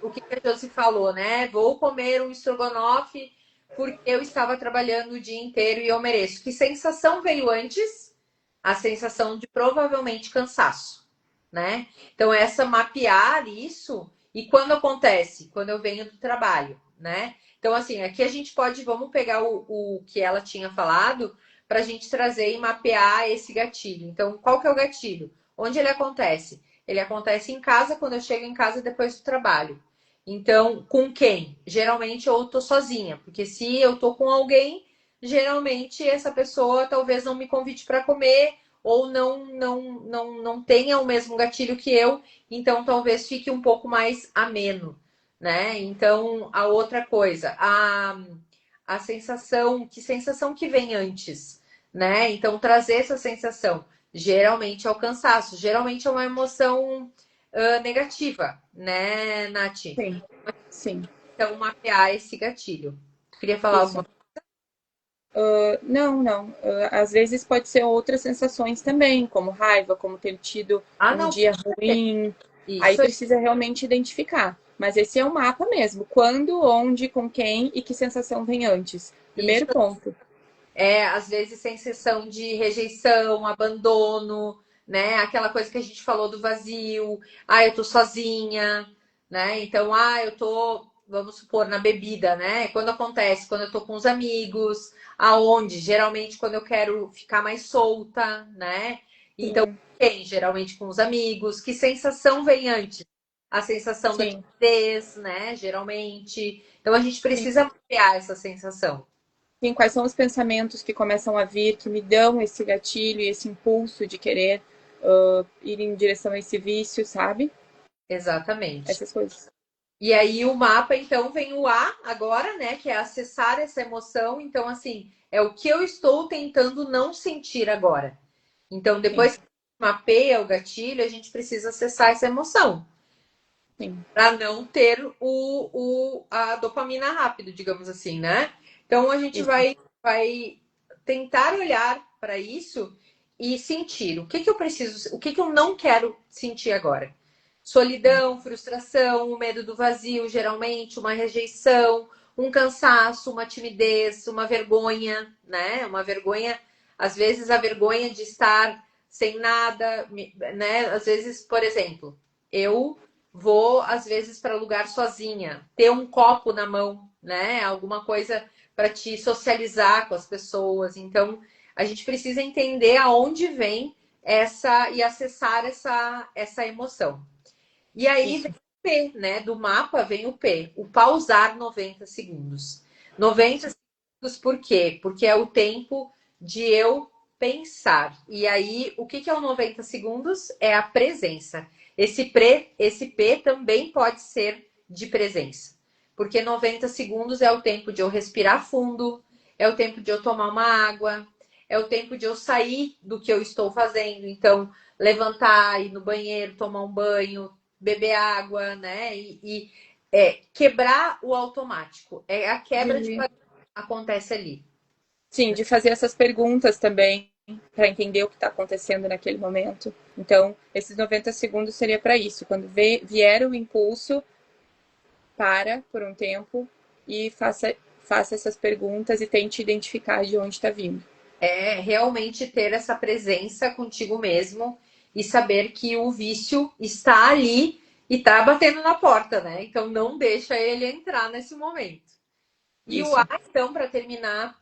o que a Josi falou, né? Vou comer um estrogonofe porque eu estava trabalhando o dia inteiro e eu mereço. Que sensação veio antes? A sensação de provavelmente cansaço, né? Então, essa mapear isso e quando acontece? Quando eu venho do trabalho, né? Então, assim, aqui a gente pode, vamos pegar o que ela tinha falado para a gente trazer e mapear esse gatilho. Então, qual que é o gatilho? Onde ele acontece? Ele acontece em casa, quando eu chego em casa depois do trabalho. Então, com quem? Geralmente eu tô sozinha, porque se eu tô com alguém, geralmente essa pessoa talvez não me convide para comer ou não tenha o mesmo gatilho que eu, então talvez fique um pouco mais ameno, né? Então, a outra coisa, a sensação, que sensação que vem antes, né? Então, trazer essa sensação, geralmente é o cansaço, geralmente é uma emoção negativa, né, Nath? Sim, sim. Então, mapear esse gatilho. Queria falar Isso. alguma Não, não. Às vezes pode ser outras sensações também, como raiva, como ter tido Ah, um não, dia ruim. Aí isso aí. precisa realmente identificar. Mas esse é o mapa mesmo. Quando, onde, com quem e que sensação vem antes. Isso Primeiro ponto. às vezes, sensação de rejeição, abandono, né? Aquela coisa que a gente falou do vazio. Ah, eu tô sozinha, né? Então, eu tô, vamos supor, na bebida, né? Quando acontece, quando eu tô com os amigos, aonde? Geralmente, quando eu quero ficar mais solta, né? Então, Sim, quem? Geralmente com os amigos. Que sensação vem antes? A sensação da sim, timidez, né? Geralmente. Então, a gente sim. precisa mapear essa sensação. Sim, quais são os pensamentos que começam a vir, que me dão esse gatilho e esse impulso de querer ir em direção a esse vício, sabe? Exatamente. Essas coisas. E aí o mapa, então, vem o A agora, né? Que é acessar essa emoção. Então, assim, é o que eu estou tentando não sentir agora. Então, Sim, depois que mapeia o gatilho, a gente precisa acessar essa emoção. Sim. para não ter a dopamina rápido, digamos assim, né? Então a gente Isso. vai tentar olhar para isso e sentir o que que eu preciso, o que que eu não quero sentir agora. Solidão, frustração, o medo do vazio, geralmente, uma rejeição, um cansaço, uma timidez, uma vergonha, né? Uma vergonha, às vezes a vergonha de estar sem nada, né? Às vezes, por exemplo, eu vou às vezes para lugar sozinha, ter um copo na mão, né? Alguma coisa para te socializar com as pessoas. Então, a gente precisa entender aonde vem essa e acessar essa emoção. E aí vem Isso. o P, né? Do mapa vem o P, o pausar 90 segundos. 90 segundos por quê? Porque é o tempo de eu pensar. E aí, o que é o 90 segundos? É a presença. Esse P também pode ser de presença. Porque 90 segundos é o tempo de eu respirar fundo, é o tempo de eu tomar uma água, é o tempo de eu sair do que eu estou fazendo. Então, levantar, ir no banheiro, tomar um banho, beber água, né? Quebrar o automático. É a quebra de De, padrão que acontece ali. sim, de fazer essas perguntas também para entender o que está acontecendo naquele momento. Então, esses 90 segundos seria para isso. Quando vier o impulso, para por um tempo e faça essas perguntas e tente identificar de onde está vindo. É realmente ter essa presença contigo mesmo e saber que o vício está ali e está batendo na porta, né? Então não deixa ele entrar nesse momento. E o A, Isso. então, para terminar,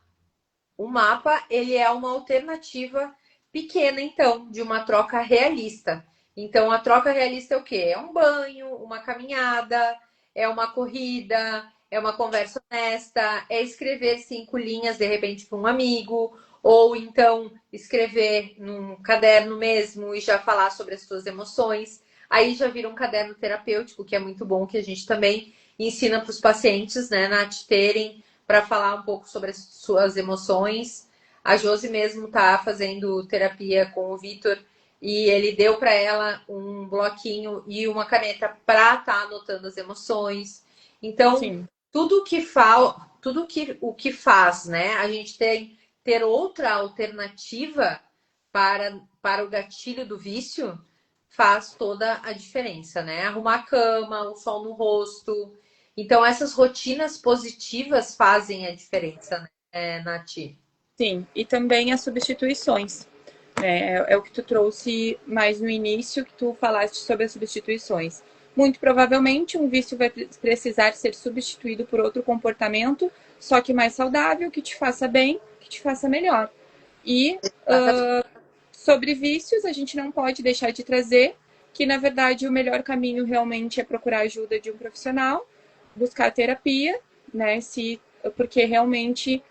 o mapa, ele é uma alternativa pequena, então, de uma troca realista. Então, a troca realista é o quê? É um banho, uma caminhada, é uma corrida, é uma conversa honesta, é escrever 5 linhas, de repente, para um amigo, ou então escrever num caderno mesmo e já falar sobre as suas emoções. Aí já vira um caderno terapêutico, que é muito bom, que a gente também ensina para os pacientes, né, Nath, terem para falar um pouco sobre as suas emoções. A Josi mesmo tá fazendo terapia com o Vitor e ele deu para ela um bloquinho e uma caneta para estar tá anotando as emoções. Então, Sim. o que faz, né? A gente tem ter outra alternativa para o gatilho do vício faz toda a diferença, né? Arrumar a cama, o sol no rosto, então, essas rotinas positivas fazem a diferença, né, Nath? Sim. E também as substituições. É o que tu trouxe mais no início, que tu falaste sobre as substituições. Muito provavelmente, um vício vai precisar ser substituído por outro comportamento, só que mais saudável, que te faça bem, que te faça melhor. E sobre vícios, a gente não pode deixar de trazer que, na verdade, o melhor caminho realmente é procurar ajuda de um profissional, buscar terapia, né? Porque realmente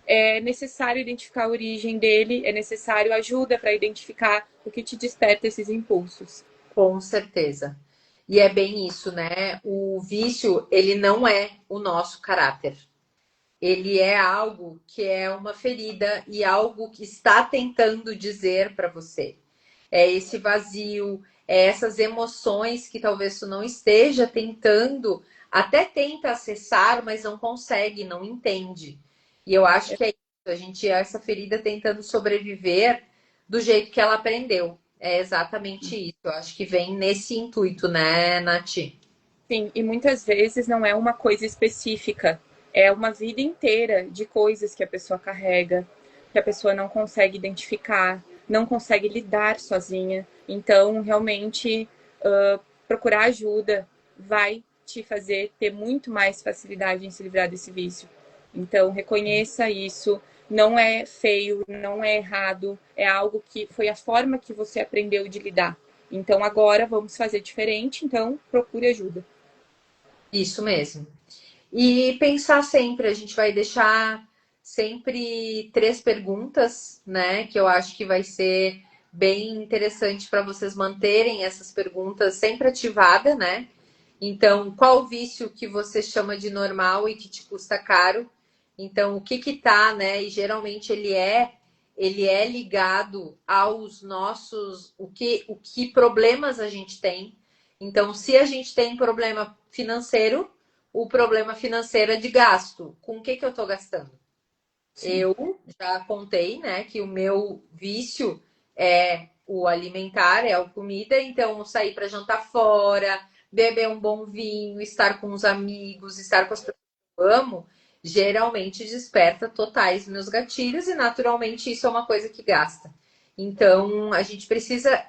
é necessário identificar a origem dele, é necessário ajuda para identificar o que te desperta esses impulsos. Com certeza. E é bem isso, né? O vício, ele não é o nosso caráter. Ele é algo que é uma ferida e algo que está tentando dizer para você. É esse vazio, é essas emoções que talvez tu não esteja tentando, até tenta acessar, mas não consegue, não entende. E eu acho que é isso, a gente essa ferida tentando sobreviver do jeito que ela aprendeu. É exatamente isso. Eu acho que vem nesse intuito, né, Nath? Sim, e muitas vezes não é uma coisa específica, é uma vida inteira de coisas que a pessoa carrega, que a pessoa não consegue identificar, não consegue lidar sozinha. Então, realmente, procurar ajuda vai te fazer ter muito mais facilidade em se livrar desse vício. Então, reconheça isso. Não é feio, não é errado, é algo que foi a forma que você aprendeu de lidar. Então, agora vamos fazer diferente, então procure ajuda. Isso mesmo. E pensar sempre, a gente vai deixar sempre 3 perguntas, né? Que eu acho que vai ser bem interessante para vocês manterem essas perguntas sempre ativadas, né? Então, qual vício que você chama de normal e que te custa caro? Então, o que que tá, né? E geralmente ele é ligado aos nossos o que problemas a gente tem. Então, se a gente tem problema financeiro, o problema financeiro é de gasto. Com o que eu estou gastando? Sim. Eu já contei, né, que o meu vício é o alimentar, é a comida. Então, sair para jantar fora, beber um bom vinho, estar com os amigos, estar com as pessoas que eu amo, geralmente desperta totais meus gatilhos e, naturalmente, isso é uma coisa que gasta. Então, a gente precisa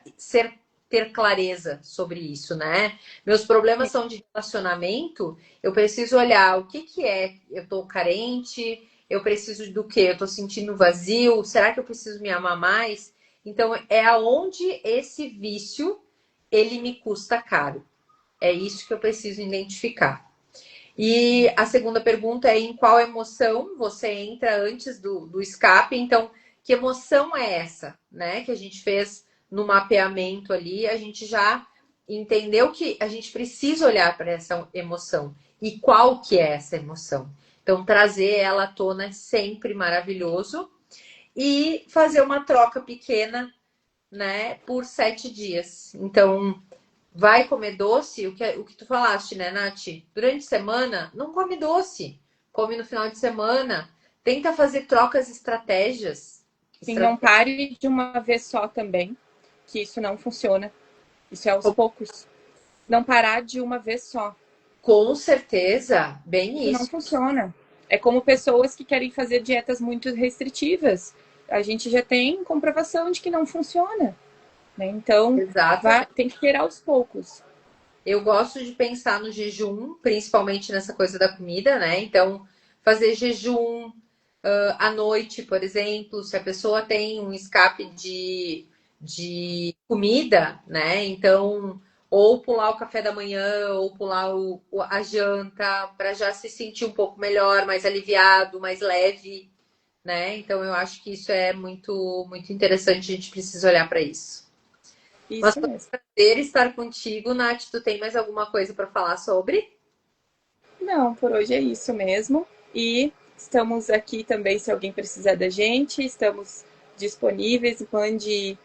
ter clareza sobre isso, né? Meus problemas são de relacionamento, eu preciso olhar o que é, eu tô carente, eu preciso do quê? Eu tô sentindo vazio, será que eu preciso me amar mais? Então, é aonde esse vício, ele me custa caro. É isso que eu preciso identificar. E a segunda pergunta é em qual emoção você entra antes do escape. Então, que emoção é essa, né? Que a gente fez no mapeamento ali, a gente já entendeu que a gente precisa olhar para essa emoção. E qual que é essa emoção? Então, trazer ela à tona é sempre maravilhoso. E fazer uma troca pequena, né, por 7 dias. Então, vai comer doce, o que tu falaste, né, Nath? Durante a semana, não come doce. Come no final de semana. Tenta fazer trocas estratégias. Sim, não pare de uma vez só também, que isso não funciona. Isso é aos poucos. Não parar de uma vez só. Com certeza, bem Isso não isso. funciona. É como pessoas que querem fazer dietas muito restritivas. A gente já tem comprovação de que não funciona. Né? Então, Exatamente. tem que ter aos poucos. Eu gosto de pensar no jejum, principalmente nessa coisa da comida, né? Então, fazer jejum à noite, por exemplo, se a pessoa tem um escape de comida, né? Então, ou pular o café da manhã, ou pular a janta, para já se sentir um pouco melhor, mais aliviado, mais leve, né? Então, eu acho que isso é muito, muito interessante, a gente precisa olhar para isso. Mas Isso foi um mesmo. prazer estar contigo, Nath. Tu tem mais alguma coisa para falar sobre? Não, por hoje é isso mesmo. E estamos aqui também, se alguém precisar da gente, estamos disponíveis. Mande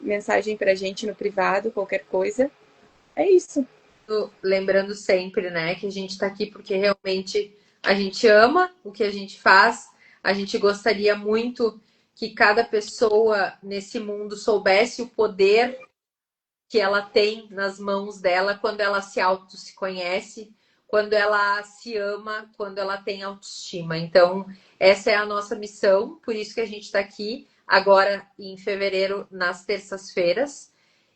mensagem para a gente no privado, qualquer coisa. É isso. Lembrando sempre, né, que a gente está aqui porque realmente a gente ama o que a gente faz. A gente gostaria muito que cada pessoa nesse mundo soubesse o poder que ela tem nas mãos dela quando ela se conhece, quando ela se ama, quando ela tem autoestima. Então, essa é a nossa missão, por isso que a gente está aqui agora em fevereiro, nas terças-feiras,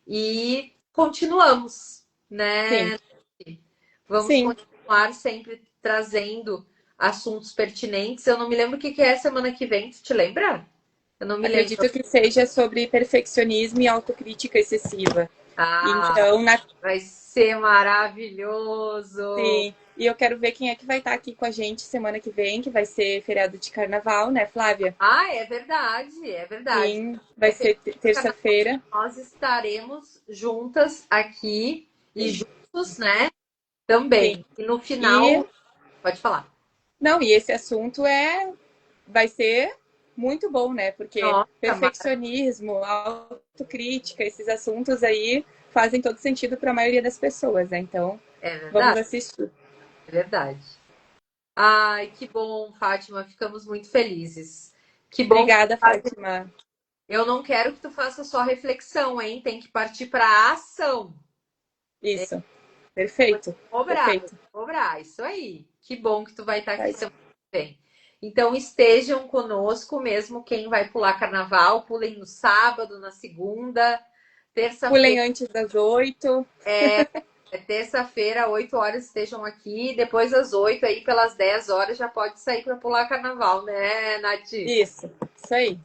e continuamos, Sim, né? Vamos sim. continuar sempre trazendo assuntos pertinentes. Eu não me lembro o que é semana que vem, tu te lembra? Eu não me lembro. Acredito que seja sobre perfeccionismo e autocrítica excessiva. Ah, Então, vai ser maravilhoso. sim. E eu quero ver quem é que vai estar aqui com a gente semana que vem, que vai ser feriado de carnaval, né, Flávia? Ah, é verdade, é verdade. Sim, vai É feliz ser carnaval. terça-feira. Nós estaremos juntas aqui e juntos, né? Também. Sim. E no E final, pode falar. não, e esse assunto vai ser muito bom, né? Porque Nossa, perfeccionismo, autocrítica, esses assuntos aí fazem todo sentido para a maioria das pessoas, né? Então, é vamos verdade, assistir. é verdade. Ai, que bom, Fátima. Ficamos muito felizes. Que bom. Obrigada, Fátima. Eu não quero que tu faça só reflexão, hein? Tem que partir para a ação. Isso. Vou te Perfeito. cobrar, vou te Perfeito. cobrar. Isso aí. Que bom que tu vai estar aqui Faz. semana que vem. Então estejam conosco, mesmo quem vai pular carnaval, pulem no sábado, na segunda, Pulem terça-feira. antes das 8. É terça-feira, 8 horas estejam aqui. Depois das 8, aí pelas 10 horas já pode sair para pular carnaval, né, Nath? Isso aí.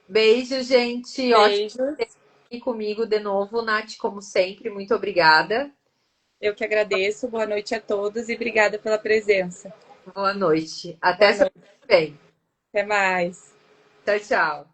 Beijo, gente. Ótimo Beijos. ter aqui comigo de novo, Nath, como sempre. Muito obrigada. Eu que agradeço. Boa noite a todos e obrigada pela presença. Boa noite. Até Boa semana noite. que vem. Até mais. Tchau, tchau.